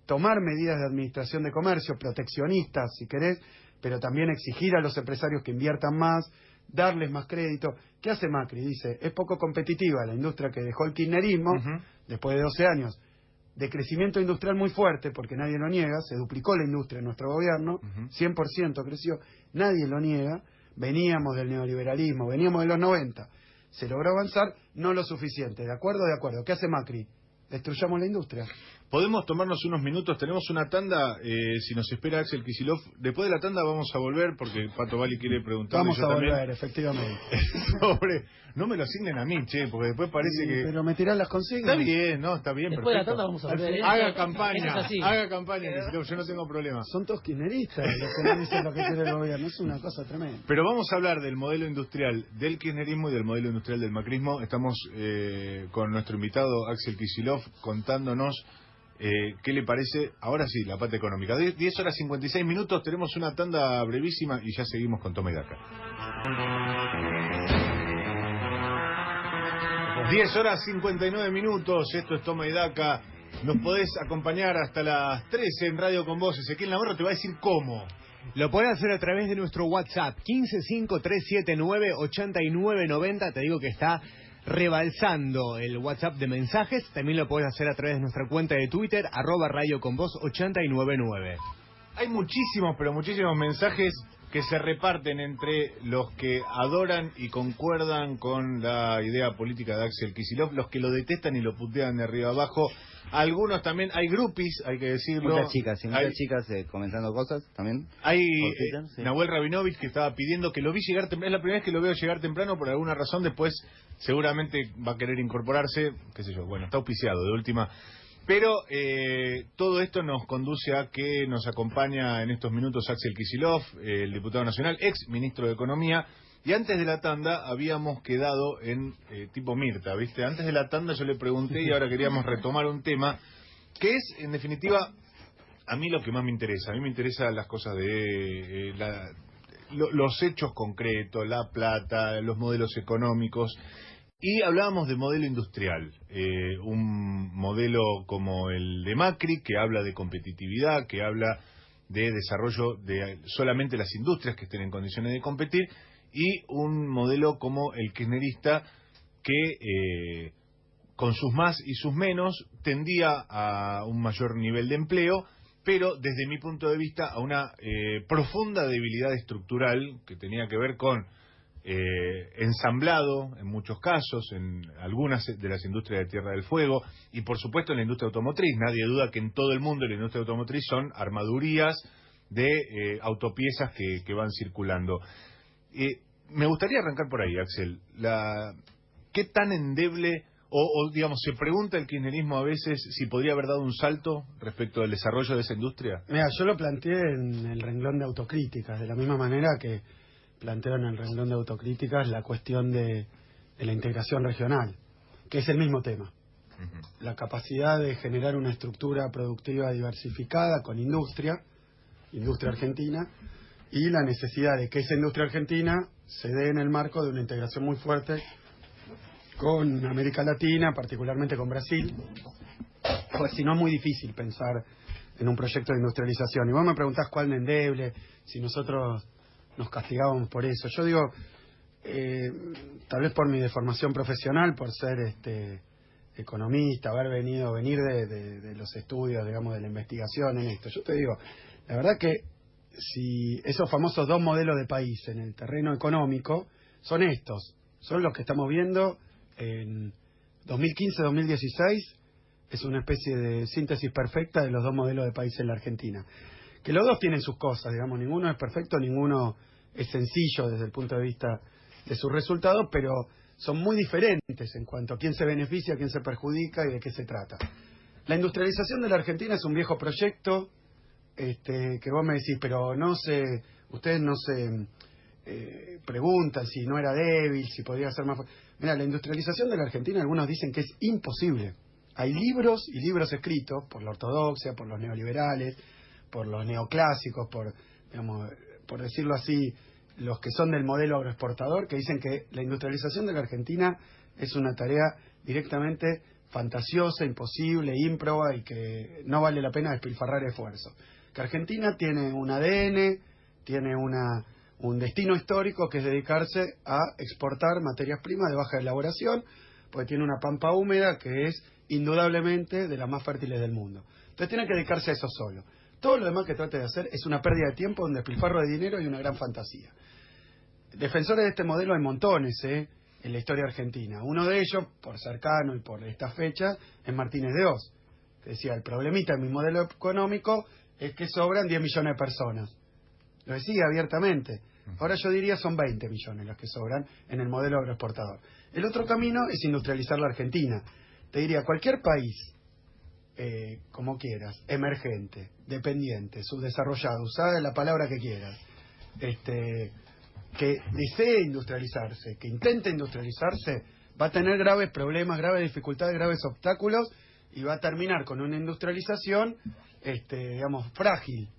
tomar medidas de administración de comercio, proteccionistas, si querés, pero también exigir a los empresarios que inviertan más, darles más crédito. ¿Qué hace Macri? Dice, es poco competitiva la industria que dejó el kirchnerismo, después de 12 años de crecimiento industrial muy fuerte, porque nadie lo niega, se duplicó la industria en nuestro gobierno, 100% creció, nadie lo niega, veníamos del neoliberalismo, veníamos de los 90, se logró avanzar, no lo suficiente, ¿de acuerdo? De acuerdo. ¿Qué hace Macri? Destruyamos la industria. Podemos tomarnos unos minutos, tenemos una tanda, si nos espera Axel Kicillof. Después de la tanda vamos a volver, porque Pato Bali quiere preguntar. Vamos a volver, efectivamente. No me lo asignen a mí, che, porque después parece que... Pero me tirán las consignas. Está bien, no, está bien, después perfecto. De la tanda vamos a volver. Haga campaña, Kicillof, yo no tengo problema. Son todos kirchneristas los que no dicen lo que quiere el gobierno, es una cosa tremenda. Pero vamos a hablar del modelo industrial del kirchnerismo y del modelo industrial del macrismo. Estamos con nuestro invitado Axel Kicillof contándonos qué le parece, ahora sí, la parte económica. 10 horas 56 minutos, tenemos una tanda brevísima y ya seguimos con Toma y Daca. 10 horas 59 minutos, esto es Toma y Daca. Nos podés acompañar hasta las 13 en Radio con Vos. Ezequiel Navarro te va a decir cómo. Lo podés hacer a través de nuestro WhatsApp, 1553798990. Te digo que está rebalsando el WhatsApp de mensajes. También lo podés hacer a través de nuestra cuenta de Twitter, @radioconvoz899. Hay muchísimos, pero muchísimos mensajes que se reparten entre los que adoran y concuerdan con la idea política de Axel Kicillof, los que lo detestan y lo putean de arriba abajo. Algunos también, hay groupies, hay que decirlo. Muchas chicas comentando cosas también. Hay Twitter, sí. Nahuel Rabinovich que estaba pidiendo, que lo vi llegar temprano, es la primera vez que lo veo llegar temprano por alguna razón, después seguramente va a querer incorporarse, qué sé yo, bueno, está auspiciado de última. Pero todo esto nos conduce a que nos acompaña en estos minutos Axel Kicillof, el diputado nacional, ex ministro de Economía. Y antes de la tanda habíamos quedado en tipo Mirta, ¿viste? Antes de la tanda yo le pregunté y ahora queríamos retomar un tema que es, en definitiva, a mí lo que más me interesa. A mí me interesan las cosas de los hechos concretos, la plata, los modelos económicos. Y hablábamos de modelo industrial, un modelo como el de Macri, que habla de competitividad, que habla de desarrollo de solamente las industrias que estén en condiciones de competir, y un modelo como el kirchnerista, que con sus más y sus menos tendía a un mayor nivel de empleo, pero desde mi punto de vista a una profunda debilidad estructural que tenía que ver con ensamblado en muchos casos en algunas de las industrias de Tierra del Fuego y por supuesto en la industria automotriz. Nadie duda que en todo el mundo la industria automotriz son armadurías de autopiezas que van circulando. Me gustaría arrancar por ahí, Axel. ¿Qué tan endeble o digamos, se pregunta el kirchnerismo a veces si podría haber dado un salto respecto al desarrollo de esa industria? Mira, yo lo planteé en el renglón de autocríticas, de la misma manera que planteo en el renglón de autocríticas la cuestión de la integración regional, que es el mismo tema. La capacidad de generar una estructura productiva diversificada con industria argentina, y la necesidad de que esa industria argentina se dé en el marco de una integración muy fuerte con América Latina, particularmente con Brasil, pues si no es muy difícil pensar en un proyecto de industrialización. Y vos me preguntás cuál es endeble, si nosotros nos castigábamos por eso. Yo digo, tal vez por mi deformación profesional, por ser economista, venir de los estudios, digamos, de la investigación en esto. Yo te digo, la verdad que si esos famosos dos modelos de país en el terreno económico son estos, son los que estamos viendo en 2015-2016, es una especie de síntesis perfecta de los dos modelos de país en la Argentina. Que los dos tienen sus cosas, digamos, ninguno es perfecto, ninguno es sencillo desde el punto de vista de sus resultados, pero son muy diferentes en cuanto a quién se beneficia, quién se perjudica y de qué se trata. La industrialización de la Argentina es un viejo proyecto, que vos me decís, pero ustedes no se preguntan si no era débil, si podría ser más... Mira, la industrialización de la Argentina, algunos dicen que es imposible. Hay libros y libros escritos por la ortodoxia, por los neoliberales, por los neoclásicos, por decirlo así, los que son del modelo agroexportador, que dicen que la industrialización de la Argentina es una tarea directamente fantasiosa, imposible, ímproba y que no vale la pena despilfarrar esfuerzo. Que Argentina tiene un ADN, tiene un destino histórico que es dedicarse a exportar materias primas de baja elaboración, porque tiene una pampa húmeda que es indudablemente de las más fértiles del mundo. Entonces tiene que dedicarse a eso solo. Todo lo demás que trate de hacer es una pérdida de tiempo, un despilfarro de dinero y una gran fantasía. Defensores de este modelo hay montones, en la historia argentina. Uno de ellos, por cercano y por esta fecha, es Martínez de Oz, que decía, el problemita en mi modelo económico es que sobran 10 millones de personas. Lo decía abiertamente. Ahora yo diría son 20 millones los que sobran en el modelo agroexportador. El otro camino es industrializar la Argentina. Te diría, cualquier país, como quieras, emergente, dependiente, subdesarrollado, usada la palabra que quieras, que desee industrializarse, que intente industrializarse, va a tener graves problemas, graves dificultades, graves obstáculos y va a terminar con una industrialización, frágil.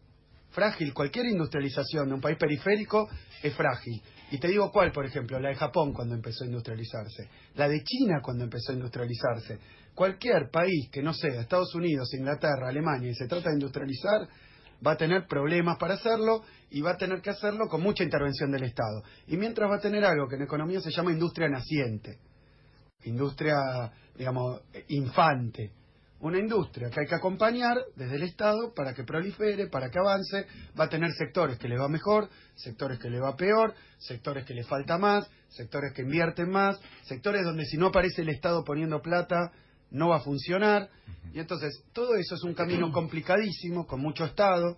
Frágil, cualquier industrialización de un país periférico es frágil. Y te digo cuál, por ejemplo, la de Japón cuando empezó a industrializarse, la de China cuando empezó a industrializarse. Cualquier país que no sea Estados Unidos, Inglaterra, Alemania y se trata de industrializar, va a tener problemas para hacerlo y va a tener que hacerlo con mucha intervención del Estado. Y mientras va a tener algo que en economía se llama industria naciente, industria, infante. Una industria que hay que acompañar desde el Estado para que prolifere, para que avance. Va a tener sectores que le va mejor, sectores que le va peor, sectores que le falta más, sectores que invierten más, sectores donde si no aparece el Estado poniendo plata no va a funcionar. Y entonces todo eso es un camino complicadísimo, con mucho Estado,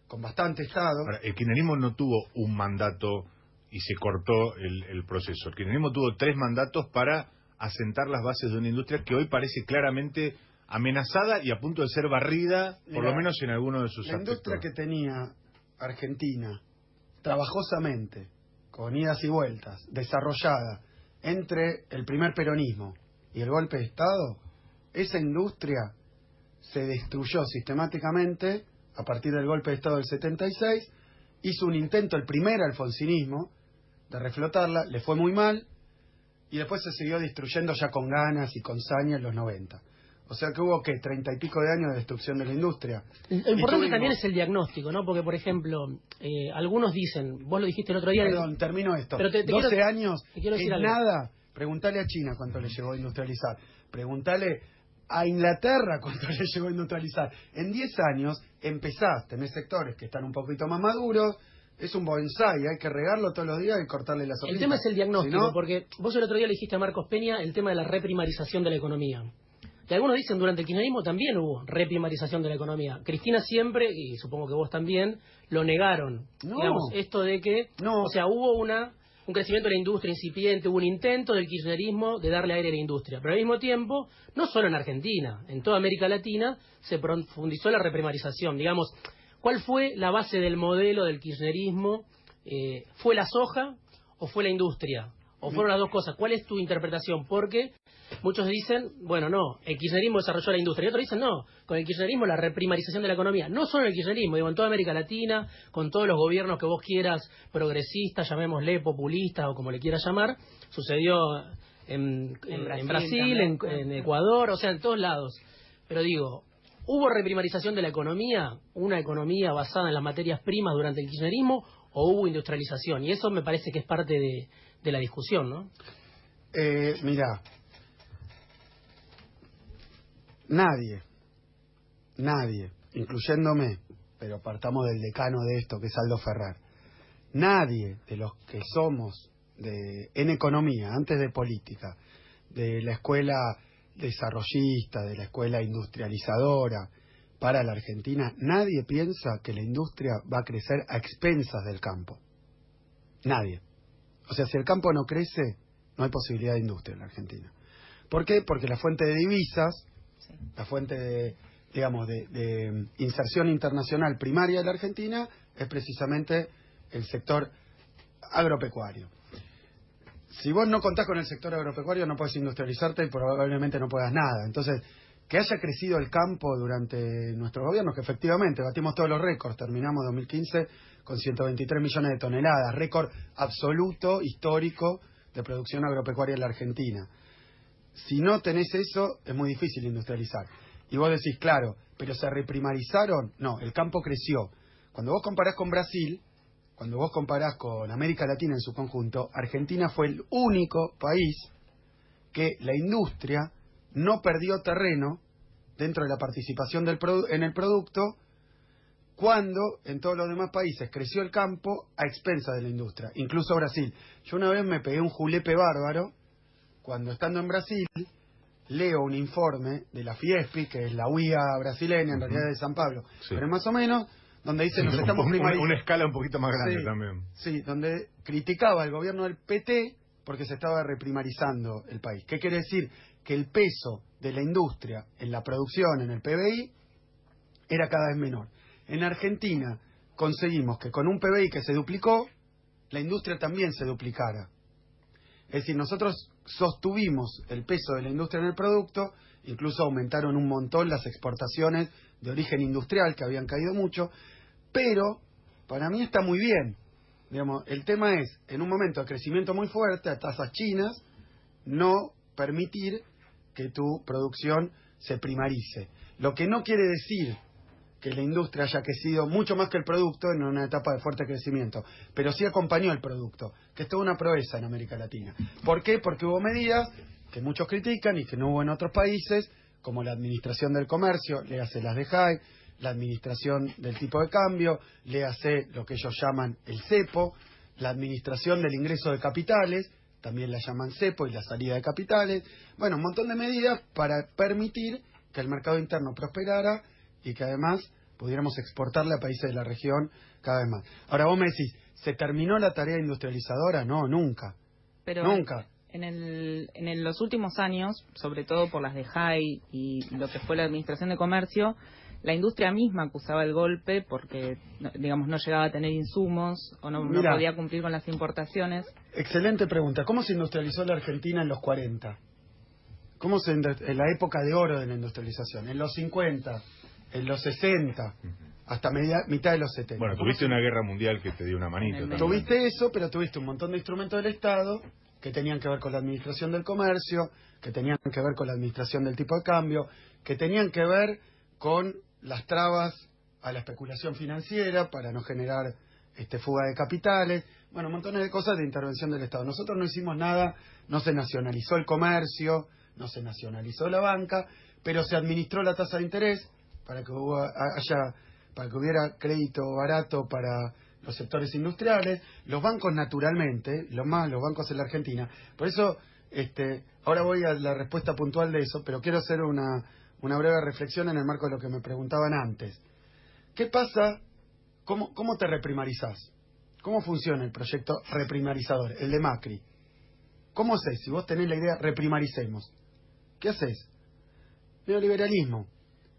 con bastante Estado. Ahora, el kirchnerismo no tuvo un mandato y se cortó el proceso. El kirchnerismo tuvo 3 mandatos para asentar las bases de una industria que hoy parece claramente amenazada y a punto de ser barrida, por lo menos en alguno de sus aspectos. La industria que tenía Argentina, trabajosamente, con idas y vueltas, desarrollada entre el primer peronismo y el golpe de Estado, esa industria se destruyó sistemáticamente a partir del golpe de Estado del 76, hizo un intento, el primer alfonsinismo, de reflotarla, le fue muy mal, y después se siguió destruyendo ya con ganas y con saña en los 90. O sea que hubo, 30 y pico de años de destrucción de la industria. Lo importante también es el diagnóstico, ¿no? Porque, por ejemplo, algunos dicen, vos lo dijiste el otro día... Perdón, termino esto. Pero 12 años es nada. Preguntale a China cuánto le llegó a industrializar. Preguntale a Inglaterra cuánto le llegó a industrializar. En 10 años empezás, tenés sectores que están un poquito más maduros, es un bonsái, hay que regarlo todos los días y cortarle las hojitas. El tema es el diagnóstico, Si no, porque vos el otro día le dijiste a Marcos Peña el tema de la reprimarización de la economía. Y algunos dicen, durante el kirchnerismo también hubo reprimarización de la economía. Cristina siempre, y supongo que vos también, lo negaron. No. Digamos, esto de que, No. o sea, hubo un crecimiento de la industria incipiente, hubo un intento del kirchnerismo de darle aire a la industria. Pero al mismo tiempo, no solo en Argentina, en toda América Latina se profundizó la reprimarización. Digamos, ¿cuál fue la base del modelo del kirchnerismo? ¿Fue la soja o fue la industria? ¿O fueron las dos cosas? ¿Cuál es tu interpretación? Porque muchos dicen, bueno, no, el kirchnerismo desarrolló la industria. Y otros dicen, no, con el kirchnerismo la reprimarización de la economía. No solo en el kirchnerismo, digo, en toda América Latina, con todos los gobiernos que vos quieras, progresistas, llamémosle, populistas o como le quieras llamar, sucedió en Brasil, en Ecuador, o sea, en todos lados. Pero digo, ¿hubo reprimarización de la economía, una economía basada en las materias primas durante el kirchnerismo, o hubo industrialización? Y eso me parece que es parte de la discusión, ¿no? Mirá, nadie, incluyéndome, pero partamos del decano de esto, que es Aldo Ferrer, nadie de los que somos en economía, antes de política, de la escuela desarrollista, de la escuela industrializadora, para la Argentina, nadie piensa que la industria va a crecer a expensas del campo. Nadie. O sea, si el campo no crece, no hay posibilidad de industria en la Argentina. ¿Por qué? Porque la fuente de divisas, la fuente de, digamos, de inserción internacional primaria de la Argentina es precisamente el sector agropecuario. Si vos no contás con el sector agropecuario, no podés industrializarte y probablemente no puedas nada. Entonces, que haya crecido el campo durante nuestro gobierno, que efectivamente batimos todos los récords, terminamos 2015 con 123 millones de toneladas, récord absoluto, histórico, de producción agropecuaria en la Argentina. Si no tenés eso, es muy difícil industrializar. Y vos decís, claro, pero ¿se reprimarizaron? No, el campo creció. Cuando vos comparás con Brasil, cuando vos comparás con América Latina en su conjunto, Argentina fue el único país que la industria no perdió terreno dentro de la participación en el producto, cuando en todos los demás países creció el campo a expensas de la industria, incluso Brasil. Yo una vez me pegué un julepe bárbaro cuando, estando en Brasil, leo un informe de la Fiespi, que es la UIA brasileña, en realidad de San Pablo, sí, pero más o menos, donde dice, nos estamos primarizando. Una escala un poquito más grande, sí, también. Sí, donde criticaba al gobierno del PT porque se estaba reprimarizando el país. ¿Qué quiere decir? Que el peso de la industria en la producción, en el PBI, era cada vez menor. En Argentina conseguimos que con un PBI que se duplicó, la industria también se duplicara. Es decir, nosotros sostuvimos el peso de la industria en el producto, incluso aumentaron un montón las exportaciones de origen industrial, que habían caído mucho, pero para mí está muy bien. Digamos, el tema es, en un momento de crecimiento muy fuerte, a tasas chinas, no permitir que tu producción se primarice. Lo que no quiere decir que la industria haya crecido mucho más que el producto en una etapa de fuerte crecimiento, pero sí acompañó el producto, que es toda una proeza en América Latina. ¿Por qué? Porque hubo medidas que muchos critican y que no hubo en otros países, como la administración del comercio, léase las de Jai, la administración del tipo de cambio, léase lo que ellos llaman el cepo, la administración del ingreso de capitales, también la llaman cepo, y la salida de capitales. Bueno, un montón de medidas para permitir que el mercado interno prosperara y que además pudiéramos exportarle a países de la región cada vez más. Ahora vos me decís, ¿se terminó la tarea industrializadora? No, nunca. Pero nunca. En los últimos años, sobre todo por las de Jai y lo que fue la Administración de Comercio, la industria misma acusaba el golpe porque, digamos, no llegaba a tener insumos o no podía cumplir con las importaciones. Excelente pregunta. ¿Cómo se industrializó la Argentina en los 40? ¿Cómo en la época de oro de la industrialización? En los 50, en los 60, hasta mitad de los 70. Bueno, tuviste una guerra mundial que te dio una manita también. Tuviste eso, pero tuviste un montón de instrumentos del Estado que tenían que ver con la administración del comercio, que tenían que ver con la administración del tipo de cambio, que tenían que ver con las trabas a la especulación financiera para no generar fuga de capitales, bueno, montones de cosas de intervención del Estado. Nosotros no hicimos nada, no se nacionalizó el comercio, no se nacionalizó la banca, pero se administró la tasa de interés para que hubiera crédito barato para los sectores industriales, los bancos naturalmente, los bancos en la Argentina. Por eso, ahora voy a la respuesta puntual de eso, pero quiero hacer una breve reflexión en el marco de lo que me preguntaban antes. ¿Qué pasa? ¿Cómo te reprimarizás? ¿Cómo funciona el proyecto reprimarizador, el de Macri? ¿Cómo haces? Si vos tenés la idea, reprimaricemos. ¿Qué haces? Neoliberalismo.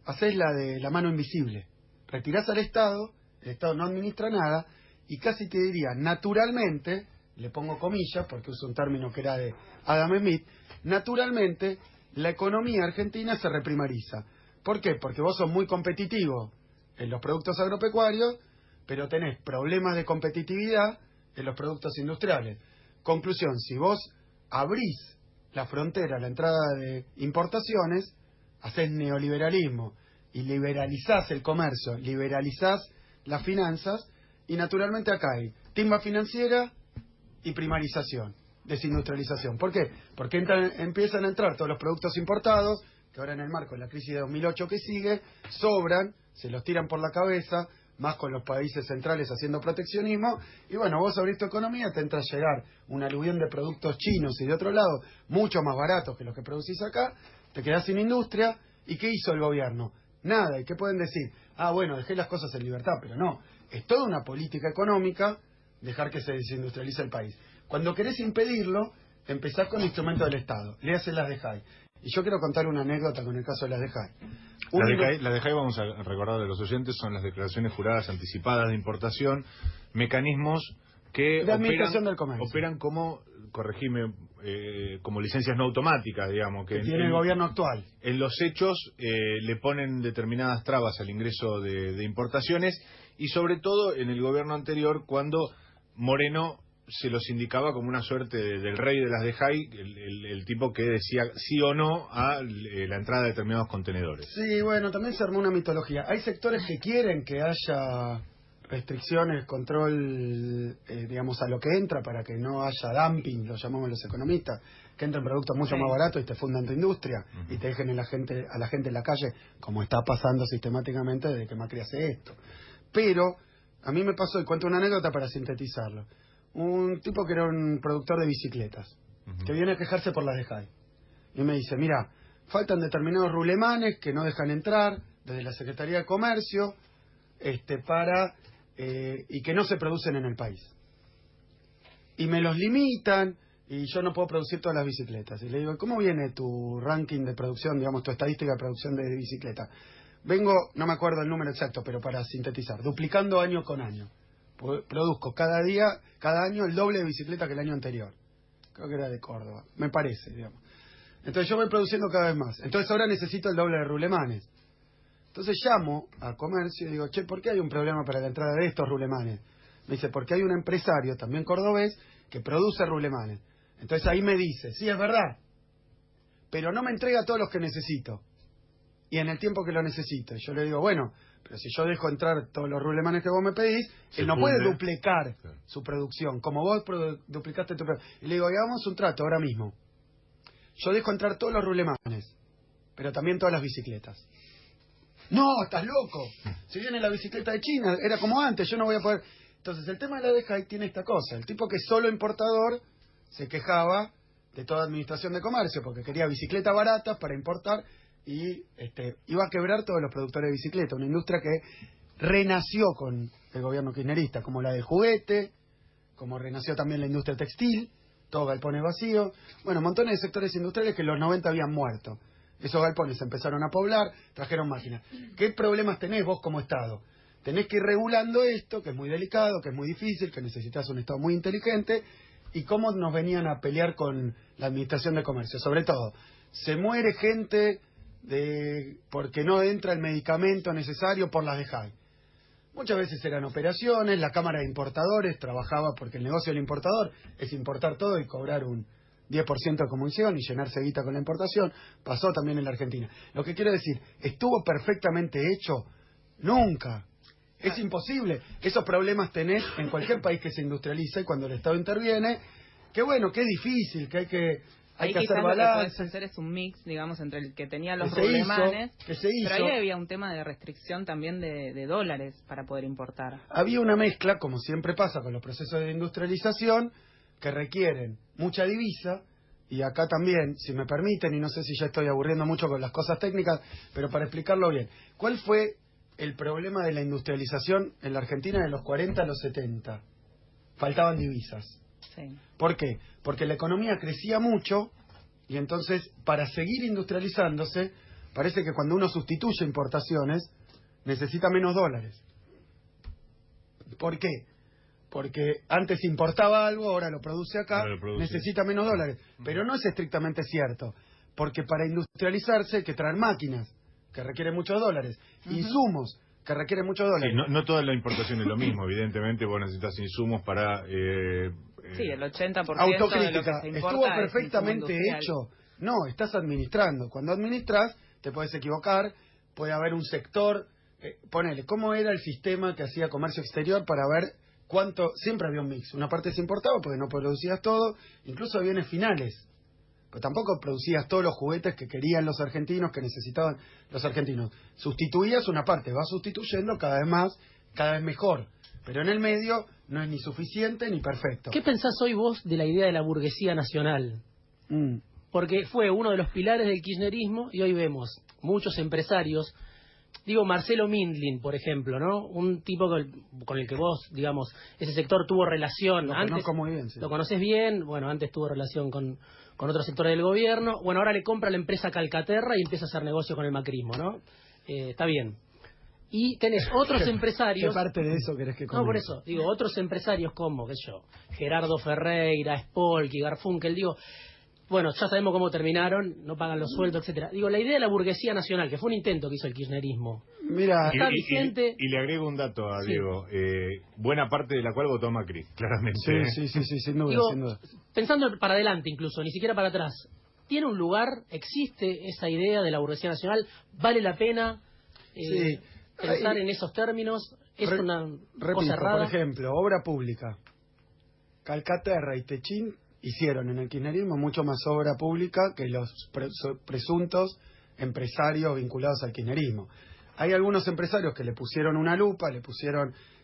Hacés la de la mano invisible. Retirás al Estado, el Estado no administra nada, y casi te diría, naturalmente, le pongo comillas, porque uso un término que era de Adam Smith, naturalmente, la economía argentina se reprimariza. ¿Por qué? Porque vos sos muy competitivo en los productos agropecuarios, pero tenés problemas de competitividad en los productos industriales. Conclusión, si vos abrís la frontera a la entrada de importaciones, hacés neoliberalismo y liberalizás el comercio, liberalizás las finanzas, y naturalmente acá hay timba financiera y primarización, desindustrialización. ¿Por qué? Porque empiezan a entrar todos los productos importados que ahora en el marco de la crisis de 2008 que sigue, sobran, se los tiran por la cabeza, más con los países centrales haciendo proteccionismo, y bueno, vos abrís tu economía, te entra a llegar un aluvión de productos chinos y de otro lado, mucho más baratos que los que producís acá, te quedás sin industria, ¿y qué hizo el gobierno? Nada, ¿y qué pueden decir? Ah, bueno, dejé las cosas en libertad, pero no, es toda una política económica dejar que se desindustrialice el país. Cuando querés impedirlo, empezás con instrumentos del Estado, le haces las de JAI. Y yo quiero contar una anécdota con el caso de las de JAI. Las de JAI, vamos a recordar a los oyentes, son las declaraciones juradas anticipadas de importación, mecanismos que de administración del comercio. operan como, corregime, como licencias no automáticas, digamos. Que tiene el gobierno actual. En los hechos le ponen determinadas trabas al ingreso de importaciones y sobre todo en el gobierno anterior cuando Moreno se los indicaba como una suerte del rey de las de JAI, el tipo que decía sí o no a la entrada de determinados contenedores. Sí, bueno, también se armó una mitología. Hay sectores que quieren que haya restricciones, control, digamos, a lo que entra para que no haya dumping, lo llamamos los economistas, que entren productos mucho más baratos y te fundan tu industria y te dejen a la gente en la calle, como está pasando sistemáticamente desde que Macri hace esto. Pero a mí me pasó, y cuento una anécdota para sintetizarlo. Un tipo que era un productor de bicicletas, que viene a quejarse por las de JAI. Y me dice, mira, faltan determinados rulemanes que no dejan entrar desde la Secretaría de Comercio y que no se producen en el país. Y me los limitan y yo no puedo producir todas las bicicletas. Y le digo, ¿cómo viene tu ranking de producción, digamos, tu estadística de producción de bicicleta? Vengo, no me acuerdo el número exacto, pero para sintetizar, duplicando año con año. Produzco cada año el doble de bicicleta que el año anterior. Creo que era de Córdoba, me parece, digamos. Entonces yo voy produciendo cada vez más. Entonces ahora necesito el doble de rulemanes. Entonces llamo a comercio y digo, che, ¿por qué hay un problema para la entrada de estos rulemanes? Me dice, porque hay un empresario, también cordobés, que produce rulemanes. Entonces ahí me dice, sí, es verdad, pero no me entrega todos los que necesito. Y en el tiempo que lo necesito. Y yo le digo, bueno, pero si yo dejo entrar todos los rulemanes que vos me pedís, él no puede duplicar su producción, como vos duplicaste tu producción. Y le digo, hagamos un trato ahora mismo. Yo dejo entrar todos los rulemanes, pero también todas las bicicletas. No, estás loco. Si viene la bicicleta de China, era como antes, yo no voy a poder... Entonces el tema de la de JAI tiene esta cosa. El tipo que es solo importador se quejaba de toda administración de comercio, porque quería bicicletas baratas para importar y iba a quebrar todos los productores de bicicleta, una industria que renació con el gobierno kirchnerista, como la del juguete, como renació también la industria textil, todos galpones vacíos, bueno, montones de sectores industriales que en los 90 habían muerto. Esos galpones se empezaron a poblar, trajeron máquinas. ¿Qué problemas tenés vos como Estado? Tenés que ir regulando esto, que es muy delicado, que es muy difícil, que necesitas un Estado muy inteligente, y cómo nos venían a pelear con la administración de comercio. Sobre todo, se muere gente porque no entra el medicamento necesario por las de JAI. Muchas veces eran operaciones, la Cámara de Importadores trabajaba porque el negocio del importador es importar todo y cobrar un 10% de comisión y llenarse guita con la importación. Pasó también en la Argentina. Lo que quiero decir, ¿estuvo perfectamente hecho? Nunca. Es imposible. Esos problemas tenés en cualquier país que se industrializa y cuando el Estado interviene, que bueno, que es difícil, que hay que hacer balance. Lo que podés hacer es un mix, digamos, entre el que tenía los rulemanes, pero ahí había un tema de restricción también de dólares para poder importar. Había una mezcla, como siempre pasa con los procesos de industrialización, que requieren mucha divisa, y acá también, si me permiten, y no sé si ya estoy aburriendo mucho con las cosas técnicas, pero para explicarlo bien, ¿cuál fue el problema de la industrialización en la Argentina de los 40 a los 70? Faltaban divisas. Sí. ¿Por qué? Porque la economía crecía mucho y entonces para seguir industrializándose parece que cuando uno sustituye importaciones necesita menos dólares. ¿Por qué? Porque antes importaba algo, ahora lo produce acá, necesita menos dólares. Pero no es estrictamente cierto, porque para industrializarse hay que traer máquinas que requieren muchos dólares, insumos que requieren muchos dólares. Sí, no toda la importación es lo mismo, evidentemente vos necesitas insumos para... sí, el 80% autocrítica. de lo que se importa ¿Estuvo perfectamente hecho? No, estás administrando. Cuando administras, te puedes equivocar, puede haber un sector... ponele, ¿cómo era el sistema que hacía comercio exterior para ver cuánto? Siempre había un mix. Una parte se importaba porque no producías todo, incluso bienes finales. pero tampoco producías todos los juguetes que querían los argentinos, que necesitaban los argentinos. Sustituías una parte, vas sustituyendo cada vez más, cada vez mejor, pero en el medio no es ni suficiente ni perfecto. ¿Qué pensás hoy vos de la idea de la burguesía nacional? Porque fue uno de los pilares del kirchnerismo y hoy vemos muchos empresarios, digo Marcelo Mindlin, por ejemplo, ¿no? Un tipo con el que vos, digamos, ese sector tuvo relación. Lo conozco muy bien, sí. Lo conoces bien, bueno, antes tuvo relación con otros sectores del gobierno, bueno, ahora le compra la empresa Calcaterra y empieza a hacer negocio con el macrismo, ¿no? Está bien. Y tenés otros empresarios... ¿Qué parte de eso querés que comente? No, por eso, digo, otros empresarios como, qué sé yo, Gerardo Ferreira, Spolky, Garfunkel, digo... Bueno, ya sabemos cómo terminaron, no pagan los sueldos, etcétera. Digo, la idea de la burguesía nacional, que fue un intento que hizo el kirchnerismo. Mira, está vigente. Y le agrego un dato a Sí. Diego, buena parte de la cual votó Macri, claramente. Sí, sin duda, Digo, sin duda. pensando para adelante incluso, ni siquiera para atrás, ¿tiene un lugar, existe esa idea de la burguesía nacional? ¿Vale la pena Sí. pensar en esos términos? ¿Es una Repito, cosa errada? por ejemplo, obra pública. Calcaterra y Techín hicieron en el kirchnerismo mucho más obra pública que los presuntos empresarios vinculados al kirchnerismo. Hay algunos empresarios que le pusieron una lupa,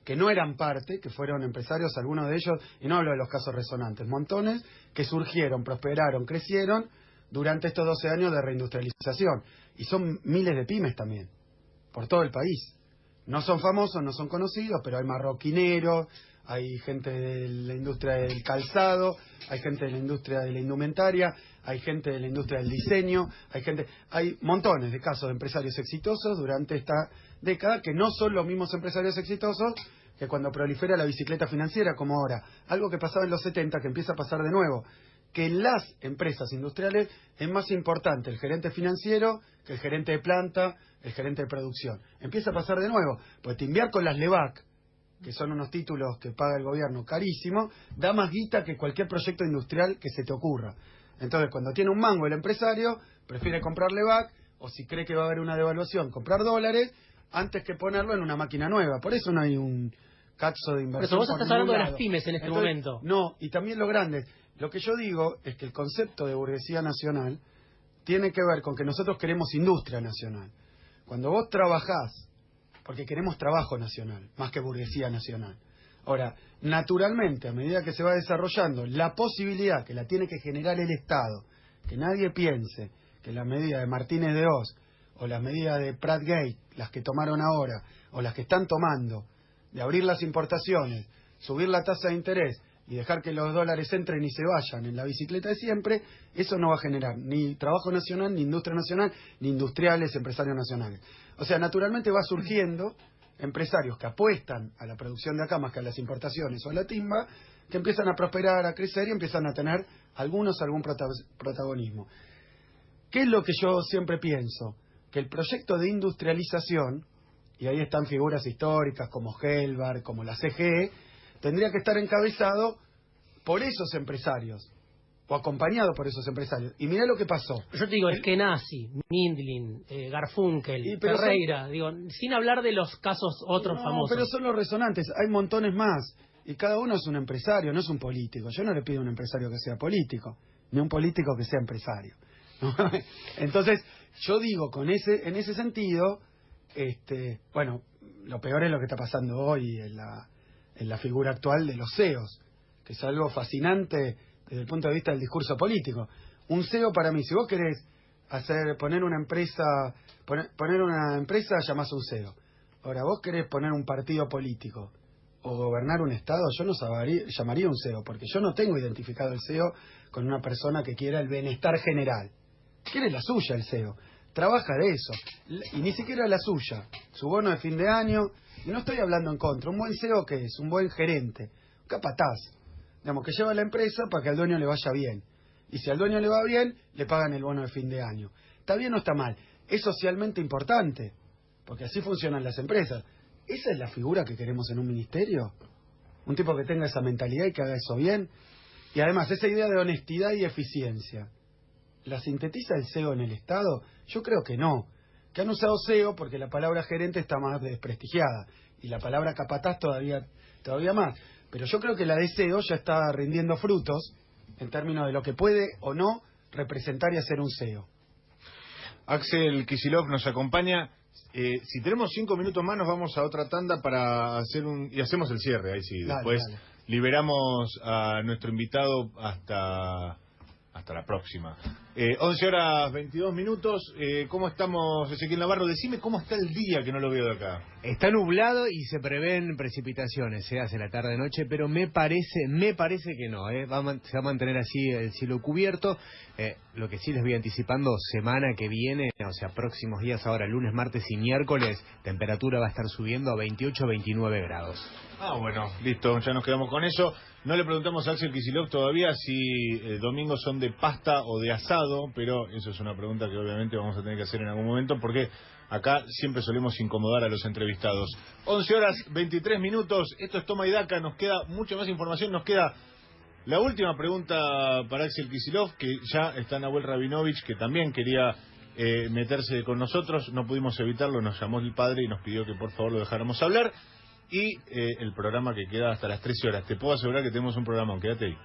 que no eran parte, que fueron empresarios, algunos de ellos, y no hablo de los casos resonantes, montones que surgieron, prosperaron, crecieron durante estos 12 años de reindustrialización. Y son miles de pymes también, por todo el país. No son famosos, no son conocidos, pero hay marroquineros, hay gente de la industria del calzado, hay gente de la industria de la indumentaria, hay gente de la industria del diseño, hay montones de casos de empresarios exitosos durante esta década que no son los mismos empresarios exitosos que cuando prolifera la bicicleta financiera como ahora. Algo que pasaba en los 70 que empieza a pasar de nuevo, que en las empresas industriales es más importante el gerente financiero que el gerente de planta, el gerente de producción. Empieza a pasar de nuevo, pues timbiar con las LEVAC, que son unos títulos que paga el gobierno carísimo, da más guita que cualquier proyecto industrial que se te ocurra. Entonces, cuando tiene un mango el empresario, prefiere comprar LEVAC, o si cree que va a haber una devaluación, comprar dólares, antes que ponerlo en una máquina nueva. Por eso no hay un cazo de inversión. Pero vos estás hablando de las pymes en este momento. No, y también los grandes. Lo que yo digo es que el concepto de burguesía nacional tiene que ver con que nosotros queremos industria nacional. Cuando vos trabajás, porque queremos trabajo nacional, más que burguesía nacional. Ahora, naturalmente, a medida que se va desarrollando la posibilidad que la tiene que generar el Estado, que nadie piense que la medida de Martínez de Oz o las medidas de Pratt Gate, las que tomaron ahora, o las que están tomando, de abrir las importaciones, subir la tasa de interés y dejar que los dólares entren y se vayan en la bicicleta de siempre, eso no va a generar ni trabajo nacional, ni industria nacional, ni industriales, empresarios nacionales. O sea, naturalmente va surgiendo empresarios que apuestan a la producción de acá más que a las importaciones o a la timba, que empiezan a prosperar, a crecer y empiezan a tener algún protagonismo. ¿Qué es lo que yo siempre pienso? Que el proyecto de industrialización, y ahí están figuras históricas como Helvar, como la CGE, tendría que estar encabezado por esos empresarios, o acompañado por esos empresarios. Y mirá lo que pasó. Yo te digo, Eskenazi, Mindlin, Garfunkel, pero Ferreira, digo, sin hablar de los casos otros famosos. Pero son los resonantes, hay montones más. Y cada uno es un empresario, no es un político. Yo no le pido a un empresario que sea político, ni a un político que sea empresario. Entonces, yo digo, en ese sentido, bueno, lo peor es lo que está pasando hoy en la figura actual de los CEOs, que es algo fascinante desde el punto de vista del discurso político. Un CEO para mí, si vos querés poner una empresa, llamás a un CEO. Ahora, vos querés poner un partido político o gobernar un Estado, yo no llamaría un CEO, porque yo no tengo identificado el CEO con una persona que quiera el bienestar general. Quiere la suya el CEO, trabaja de eso, y ni siquiera la suya, su bono de fin de año, y no estoy hablando en contra. Un buen CEO, ¿qué es? Un buen gerente, un capataz, digamos, que lleva a la empresa para que al dueño le vaya bien, y si al dueño le va bien, le pagan el bono de fin de año. ¿Está bien o está mal? Es socialmente importante, porque así funcionan las empresas. ¿Esa es la figura que queremos en un ministerio? Un tipo que tenga esa mentalidad y que haga eso bien. Y además, esa idea de honestidad y eficiencia, ¿la sintetiza el CEO en el Estado? Yo creo que no. Que han usado CEO porque la palabra gerente está más desprestigiada y la palabra capataz todavía más. Pero yo creo que la de CEO ya está rindiendo frutos en términos de lo que puede o no representar y hacer un SEO. Axel Kicillof nos acompaña. Si tenemos 5 minutos más, nos vamos a otra tanda para hacer y hacemos el cierre. Ahí sí, Dale, después dale. liberamos a nuestro invitado hasta la próxima. 11 horas 22 minutos. ¿Cómo estamos, Ezequiel Navarro? Decime cómo está el día, que no lo veo de acá. Está nublado y se prevén precipitaciones, hacia la tarde-noche, pero me parece que no, se va a mantener así el cielo cubierto. Lo que sí les voy anticipando, semana que viene, o sea, próximos días ahora, lunes, martes y miércoles, temperatura va a estar subiendo a 28, 29 grados. Ah, bueno, listo, ya nos quedamos con eso. No le preguntamos a Axel Kicillof todavía si domingos son de pasta o de asado, pero eso es una pregunta que obviamente vamos a tener que hacer en algún momento, porque acá siempre solemos incomodar a los entrevistados. 11 horas 23 minutos, esto es Toma y Daca, nos queda mucha más información, nos queda la última pregunta para Axel Kicillof, que ya está Nahuel Rabinovich, que también quería meterse con nosotros, no pudimos evitarlo, nos llamó el padre y nos pidió que por favor lo dejáramos hablar. Y el programa que queda hasta las 13 horas. Te puedo asegurar que tenemos un programa, quédate ahí.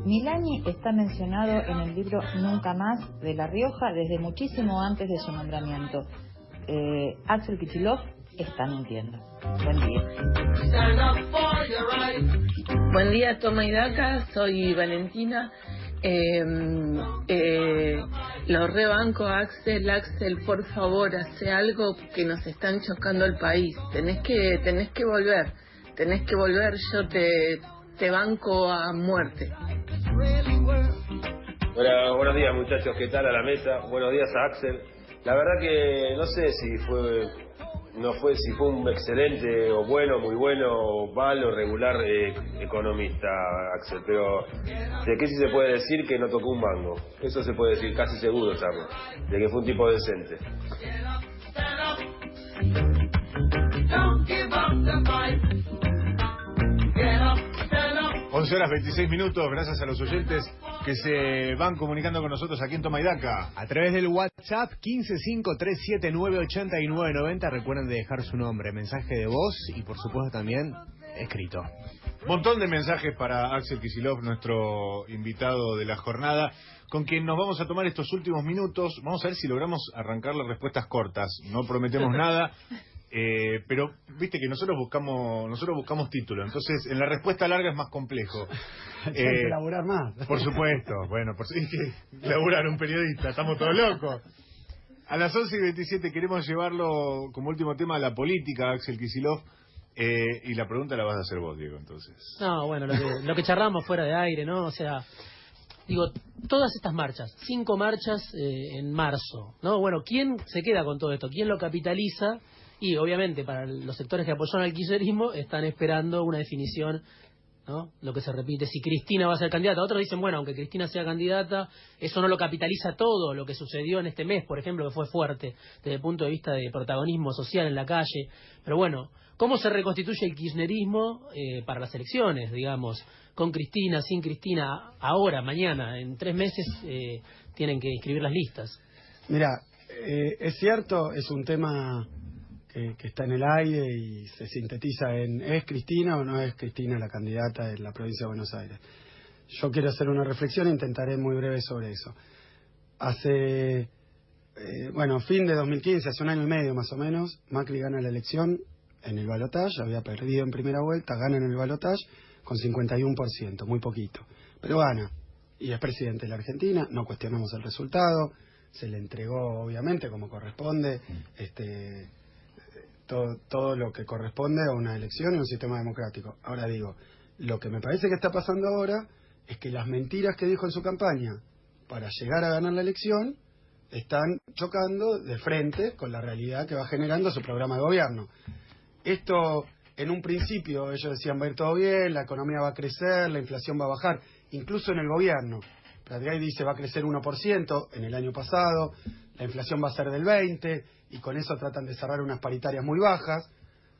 Milani está mencionado en el libro Nunca Más de La Rioja desde muchísimo antes de su nombramiento. Axel Kicillof está mintiendo. Buen día. Buen día, Toma y Daca, soy Valentina. Lo rebanco, Axel, por favor, hace algo, que nos están chocando el país. Tenés que volver, yo te banco a muerte. Bueno, buenos días, muchachos, ¿qué tal? A la mesa. Buenos días a Axel. La verdad que no sé si fue un excelente o bueno, muy bueno o malo, regular economista, Axel, pero de qué sí se puede decir que no tocó un mango. Eso se puede decir casi seguro, Charlo, de que fue un tipo decente. 11 horas 26 minutos, gracias a los oyentes que se van comunicando con nosotros aquí en Toma y Daca. A través del WhatsApp 1553798990, recuerden de dejar su nombre, mensaje de voz y por supuesto también escrito. Montón de mensajes para Axel Kicillof, nuestro invitado de la jornada, con quien nos vamos a tomar estos últimos minutos. Vamos a ver si logramos arrancar las respuestas cortas. No prometemos nada. Pero viste que nosotros buscamos título, entonces en la respuesta larga es más complejo. Hay que elaborar más. Por supuesto, bueno, es que laburar un periodista, estamos todos locos. A las 11:27 queremos llevarlo como último tema a la política, Axel Kicillof, y la pregunta la vas a hacer vos, Diego, entonces. No, bueno, lo que charlamos fuera de aire, ¿no? O sea, digo, todas estas marchas, 5 marchas en marzo, ¿no? Bueno, ¿quién se queda con todo esto? ¿Quién lo capitaliza? Y obviamente para los sectores que apoyaron al kirchnerismo están esperando una definición, ¿no? Lo que se repite, si Cristina va a ser candidata. Otros dicen, bueno, aunque Cristina sea candidata, eso no lo capitaliza todo lo que sucedió en este mes, por ejemplo, que fue fuerte desde el punto de vista de protagonismo social en la calle. Pero bueno, ¿cómo se reconstituye el kirchnerismo para las elecciones, digamos? Con Cristina, sin Cristina, ahora, mañana, en 3 meses tienen que inscribir las listas. Mira, es cierto, es un tema que está en el aire y se sintetiza en ¿es Cristina o no es Cristina la candidata en la provincia de Buenos Aires? Yo quiero hacer una reflexión e intentaré muy breve sobre eso. Hace, fin de 2015, hace 1 año y medio más o menos, Macri gana la elección en el balotaje, había perdido en primera vuelta, gana en el balotaje con 51%, muy poquito, pero gana. Y es presidente de la Argentina, no cuestionamos el resultado, se le entregó obviamente como corresponde, todo lo que corresponde a una elección y un sistema democrático. Ahora digo, lo que me parece que está pasando ahora es que las mentiras que dijo en su campaña para llegar a ganar la elección están chocando de frente con la realidad que va generando su programa de gobierno. Esto, en un principio, ellos decían va a ir todo bien, la economía va a crecer, la inflación va a bajar, incluso en el gobierno. Pratgay dice va a crecer 1% en el año pasado, la inflación va a ser del 20%, y con eso tratan de cerrar unas paritarias muy bajas,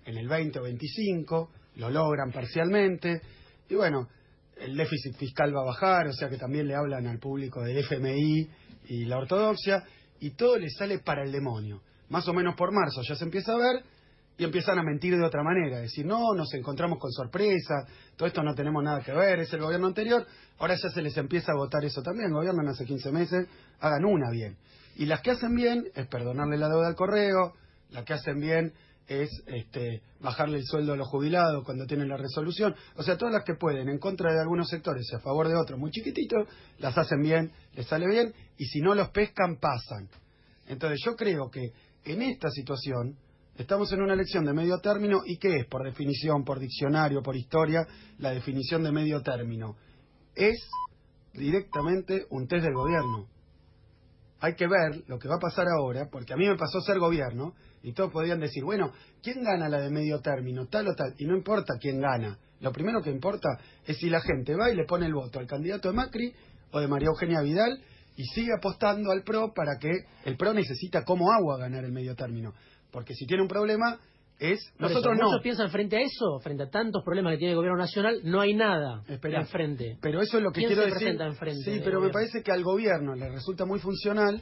en el 20 o 25, lo logran parcialmente, y bueno, el déficit fiscal va a bajar, o sea que también le hablan al público del FMI y la ortodoxia, y todo le sale para el demonio. Más o menos por marzo ya se empieza a ver y empiezan a mentir de otra manera, decir, no, nos encontramos con sorpresa, todo esto no tenemos nada que ver, es el gobierno anterior, ahora ya se les empieza a votar eso también, gobiernan hace 15 meses, hagan una bien. Y las que hacen bien es perdonarle la deuda al correo, las que hacen bien es bajarle el sueldo a los jubilados cuando tienen la resolución, o sea, todas las que pueden en contra de algunos sectores y a favor de otros muy chiquititos, las hacen bien, les sale bien, y si no los pescan, pasan. Entonces yo creo que en esta situación estamos en una elección de medio término, ¿y qué es? Por definición, por diccionario, por historia, la definición de medio término es directamente un test del gobierno. Hay que ver lo que va a pasar ahora, porque a mí me pasó ser gobierno, y todos podían decir, bueno, ¿quién gana la de medio término? Tal o tal, y no importa quién gana. Lo primero que importa es si la gente va y le pone el voto al candidato de Macri o de María Eugenia Vidal, y sigue apostando al PRO para que el PRO necesita como agua ganar el medio término. Porque si tiene un problema es... Nosotros no. Muchos piensan frente a eso, frente a tantos problemas que tiene el gobierno nacional, no hay nada enfrente. Pero eso es lo que quiero decir. Presenta enfrente sí, pero me parece que al gobierno le resulta muy funcional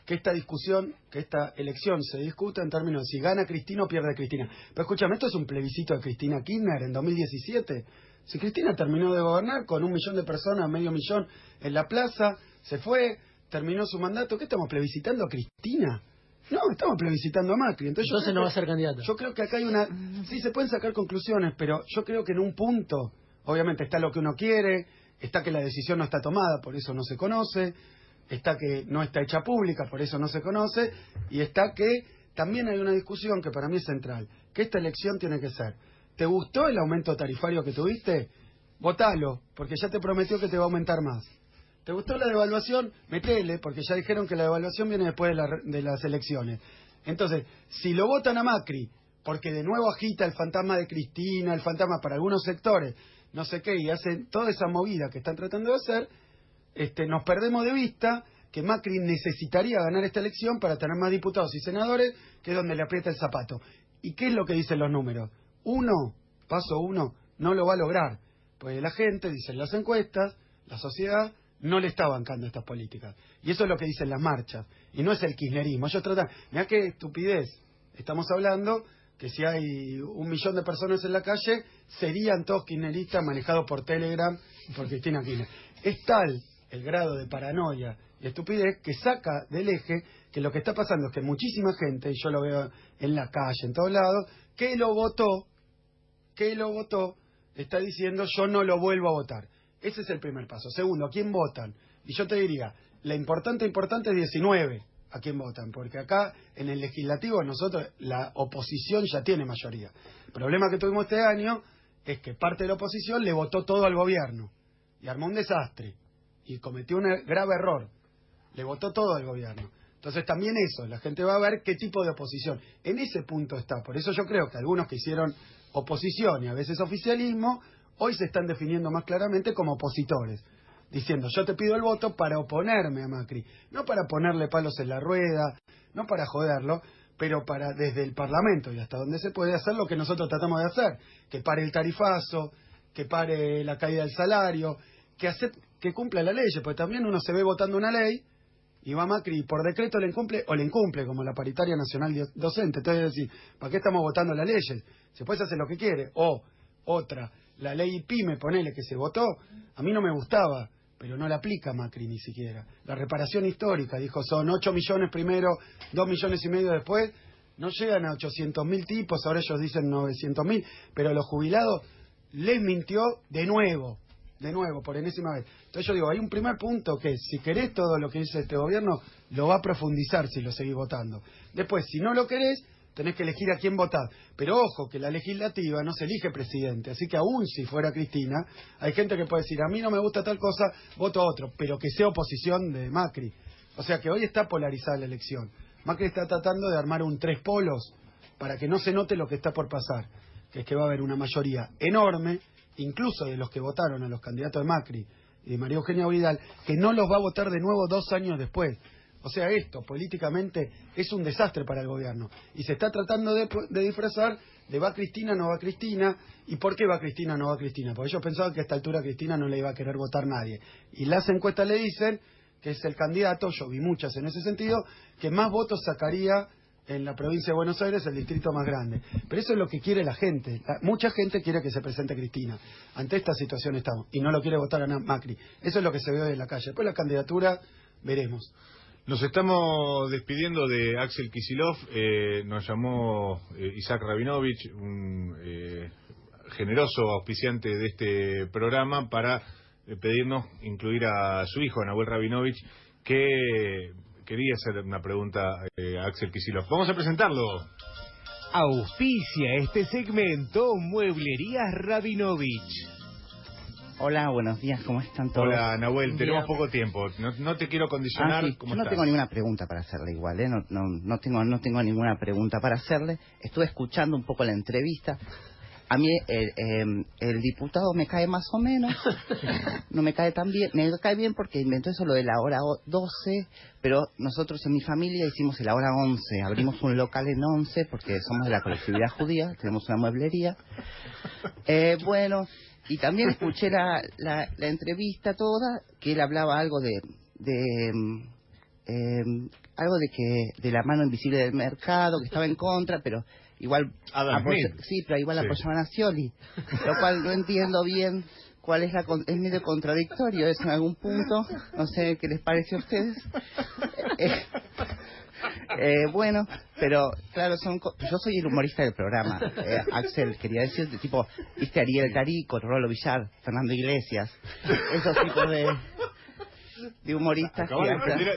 que esta discusión, que esta elección se discuta en términos de si gana Cristina o pierde Cristina. Pero escúchame, esto es un plebiscito de Cristina Kirchner en 2017. Si Cristina terminó de gobernar con 1 millón de personas, medio millón en la plaza, se fue, terminó su mandato, ¿qué estamos plebiscitando a Cristina? No, estamos plebiscitando a Macri. Entonces no va a ser candidato. Yo creo que acá hay una... Sí, se pueden sacar conclusiones, pero yo creo que en un punto, obviamente está lo que uno quiere, está que la decisión no está tomada, por eso no se conoce, está que no está hecha pública, por eso no se conoce, y está que también hay una discusión que para mí es central, que esta elección tiene que ser, ¿te gustó el aumento tarifario que tuviste? Votalo, porque ya te prometió que te va a aumentar más. ¿Te gustó la devaluación? Metele, porque ya dijeron que la devaluación viene después de las elecciones. Entonces, si lo votan a Macri, porque de nuevo agita el fantasma de Cristina, el fantasma para algunos sectores, no sé qué, y hacen toda esa movida que están tratando de hacer, nos perdemos de vista que Macri necesitaría ganar esta elección para tener más diputados y senadores, que es donde le aprieta el zapato. ¿Y qué es lo que dicen los números? Paso uno, no lo va a lograr. Pues la gente, dicen las encuestas, la sociedad no le está bancando estas políticas. Y eso es lo que dicen las marchas. Y no es el kirchnerismo. Ellos tratan... Mirá qué estupidez. Estamos hablando que si hay 1 millón de personas en la calle, serían todos kirchneristas manejados por Telegram y por Cristina Kirchner. Es tal el grado de paranoia y estupidez que saca del eje que lo que está pasando es que muchísima gente, y yo lo veo en la calle, en todos lados, que lo votó, está diciendo yo no lo vuelvo a votar. Ese es el primer paso. Segundo, ¿a quién votan? Y yo te diría, la importante es 19 a quién votan, porque acá en el legislativo nosotros, la oposición ya tiene mayoría. El problema que tuvimos este año es que parte de la oposición le votó todo al gobierno y armó un desastre y cometió un grave error. Le votó todo al gobierno. Entonces también eso, la gente va a ver qué tipo de oposición. En ese punto está. Por eso yo creo que algunos que hicieron oposición y a veces oficialismo, hoy se están definiendo más claramente como opositores, diciendo yo te pido el voto para oponerme a Macri, no para ponerle palos en la rueda, no para joderlo, pero para desde el Parlamento y hasta donde se puede hacer lo que nosotros tratamos de hacer, que pare el tarifazo, que pare la caída del salario, que cumpla la ley, porque también uno se ve votando una ley y va Macri y por decreto le incumple o le incumple, como la paritaria nacional docente. Entonces decir, ¿para qué estamos votando las leyes? Se puede hacer lo que quiere. O otra, la ley PYME, ponele, que se votó, a mí no me gustaba, pero no la aplica Macri ni siquiera. La reparación histórica, dijo, son 8 millones primero, 2,5 millones después, no llegan a 800.000 tipos, ahora ellos dicen 900.000, pero los jubilados les mintió de nuevo, por enésima vez. Entonces yo digo, hay un primer punto que si querés todo lo que dice este gobierno, lo va a profundizar si lo seguís votando. Después, si no lo querés, tenés que elegir a quién votar. Pero ojo, que la legislativa no se elige presidente, así que aún si fuera Cristina, hay gente que puede decir, a mí no me gusta tal cosa, voto a otro, pero que sea oposición de Macri. O sea que hoy está polarizada la elección. Macri está tratando de armar un 3 polos para que no se note lo que está por pasar, que es que va a haber una mayoría enorme, incluso de los que votaron a los candidatos de Macri y de María Eugenia Vidal, que no los va a votar de nuevo 2 años después. O sea, esto políticamente es un desastre para el gobierno. Y se está tratando de disfrazar de va Cristina, no va Cristina. ¿Y por qué va Cristina, no va Cristina? Porque ellos pensaban que a esta altura Cristina no le iba a querer votar nadie. Y las encuestas le dicen que es el candidato, yo vi muchas en ese sentido, que más votos sacaría en la provincia de Buenos Aires el distrito más grande. Pero eso es lo que quiere la gente. Mucha gente quiere que se presente Cristina. Ante esta situación estamos. Y no lo quiere votar a Macri. Eso es lo que se ve hoy en la calle. Después la candidatura, veremos. Nos estamos despidiendo de Axel Kicillof. Nos llamó Isaac Rabinovich, un generoso auspiciante de este programa, para pedirnos incluir a su hijo, Nahuel Rabinovich, que quería hacer una pregunta a Axel Kicillof. Vamos a presentarlo. Auspicia este segmento Mueblerías Rabinovich. Hola, buenos días, ¿cómo están todos? Hola, Nahuel, tenemos poco tiempo. No te quiero condicionar. Sí. ¿Cómo Yo no estás? tengo ninguna pregunta para hacerle igual, ¿eh? No tengo ninguna pregunta para hacerle. Estuve escuchando un poco la entrevista. A mí el diputado me cae más o menos, no me cae tan bien, me cae bien porque inventó eso lo de la hora 12, pero nosotros en mi familia hicimos la hora 11, abrimos un local en 11 porque somos de la colectividad judía, tenemos una mueblería. Bueno, y también escuché la entrevista toda, que él hablaba algo algo de la mano invisible del mercado, que estaba en contra, pero igual apoyaban a Scioli, lo cual no entiendo bien cuál es es medio contradictorio eso en algún punto, no sé qué les parece a ustedes. Bueno, pero claro, yo soy el humorista del programa. Axel, quería decir, tipo, viste, Ariel Carico, Rolo Villar, Fernando Iglesias, esos tipos de humoristas.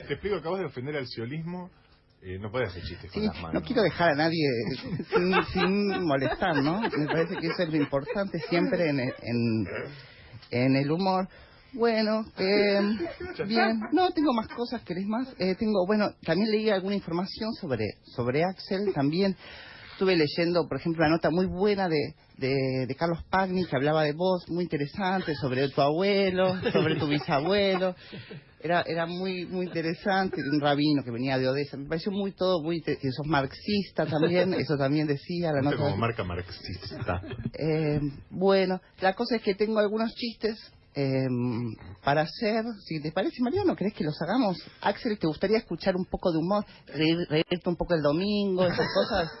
Te explico, acabas de ofender al ciolismo. No puedes hacer chistes con las manos. No quiero dejar a nadie sin molestar, ¿no? Me parece que eso es lo importante siempre en el humor. Bueno, bien. No, tengo más cosas, ¿querés más? También leí alguna información sobre Axel. También estuve leyendo, por ejemplo, una nota muy buena de Carlos Pagni, que hablaba de vos, muy interesante, sobre tu abuelo, sobre tu bisabuelo. Era muy muy interesante, de un rabino que venía de Odessa. Me pareció que sos marxista también, eso también decía la nota. Como marca marxista. Bueno, la cosa es que tengo algunos chistes para hacer. Si te parece, Mariano, ¿crees que los hagamos? Axel, ¿te gustaría escuchar un poco de humor? Reírte un poco el domingo, esas cosas.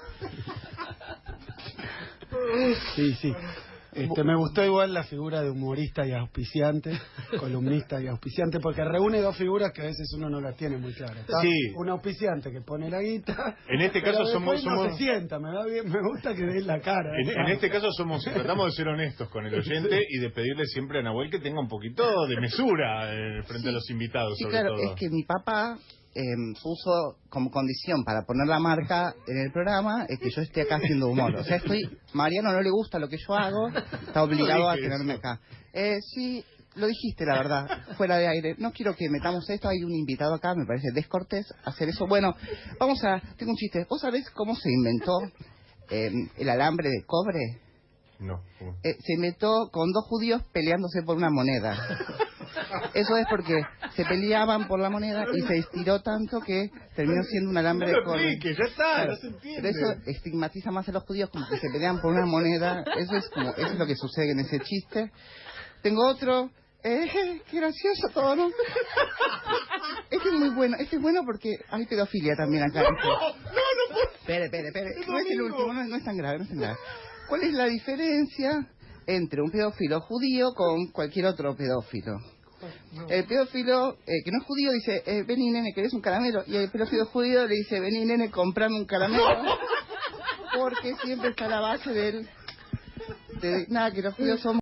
Sí. Me gustó igual la figura de humorista y auspiciante, columnista y auspiciante, porque reúne dos figuras que a veces uno no las tiene muy claras. Sí. Un auspiciante que pone la guita. En este caso somos no se sienta, me gusta que dé la cara. En este caso tratamos de ser honestos con el oyente y de pedirle siempre a Nahuel que tenga un poquito de mesura frente a los invitados, sí, sobre claro, todo. Es que mi papá puso como condición para poner la marca en el programa que yo esté acá haciendo humor. O sea, Mariano no le gusta lo que yo hago, está obligado a tenerme acá. Sí, lo dijiste, la verdad, fuera de aire. No quiero que metamos esto, hay un invitado acá, me parece descortés hacer eso. Bueno, tengo un chiste. ¿Vos sabés cómo se inventó el alambre de cobre? No. Se inventó con dos judíos peleándose por una moneda. Eso es porque se peleaban por la moneda y se estiró tanto que terminó siendo un alambre de cobre. Ya está, claro, no se entiende. Pero eso estigmatiza más a los judíos, como que se pelean por una moneda. Eso es lo que sucede en ese chiste. Tengo otro. Qué gracioso todo, ¿no? Este es muy bueno. Este es bueno porque hay pedofilia también acá. Espere. No es el último, no es tan grave, ¿Cuál es la diferencia entre un pedófilo judío con cualquier otro pedófilo? El pedófilo que no es judío dice, vení nene, ¿querés un caramelo? Y el pedófilo judío le dice, vení nene, comprame un caramelo. Porque siempre está la base de nada, que los judíos son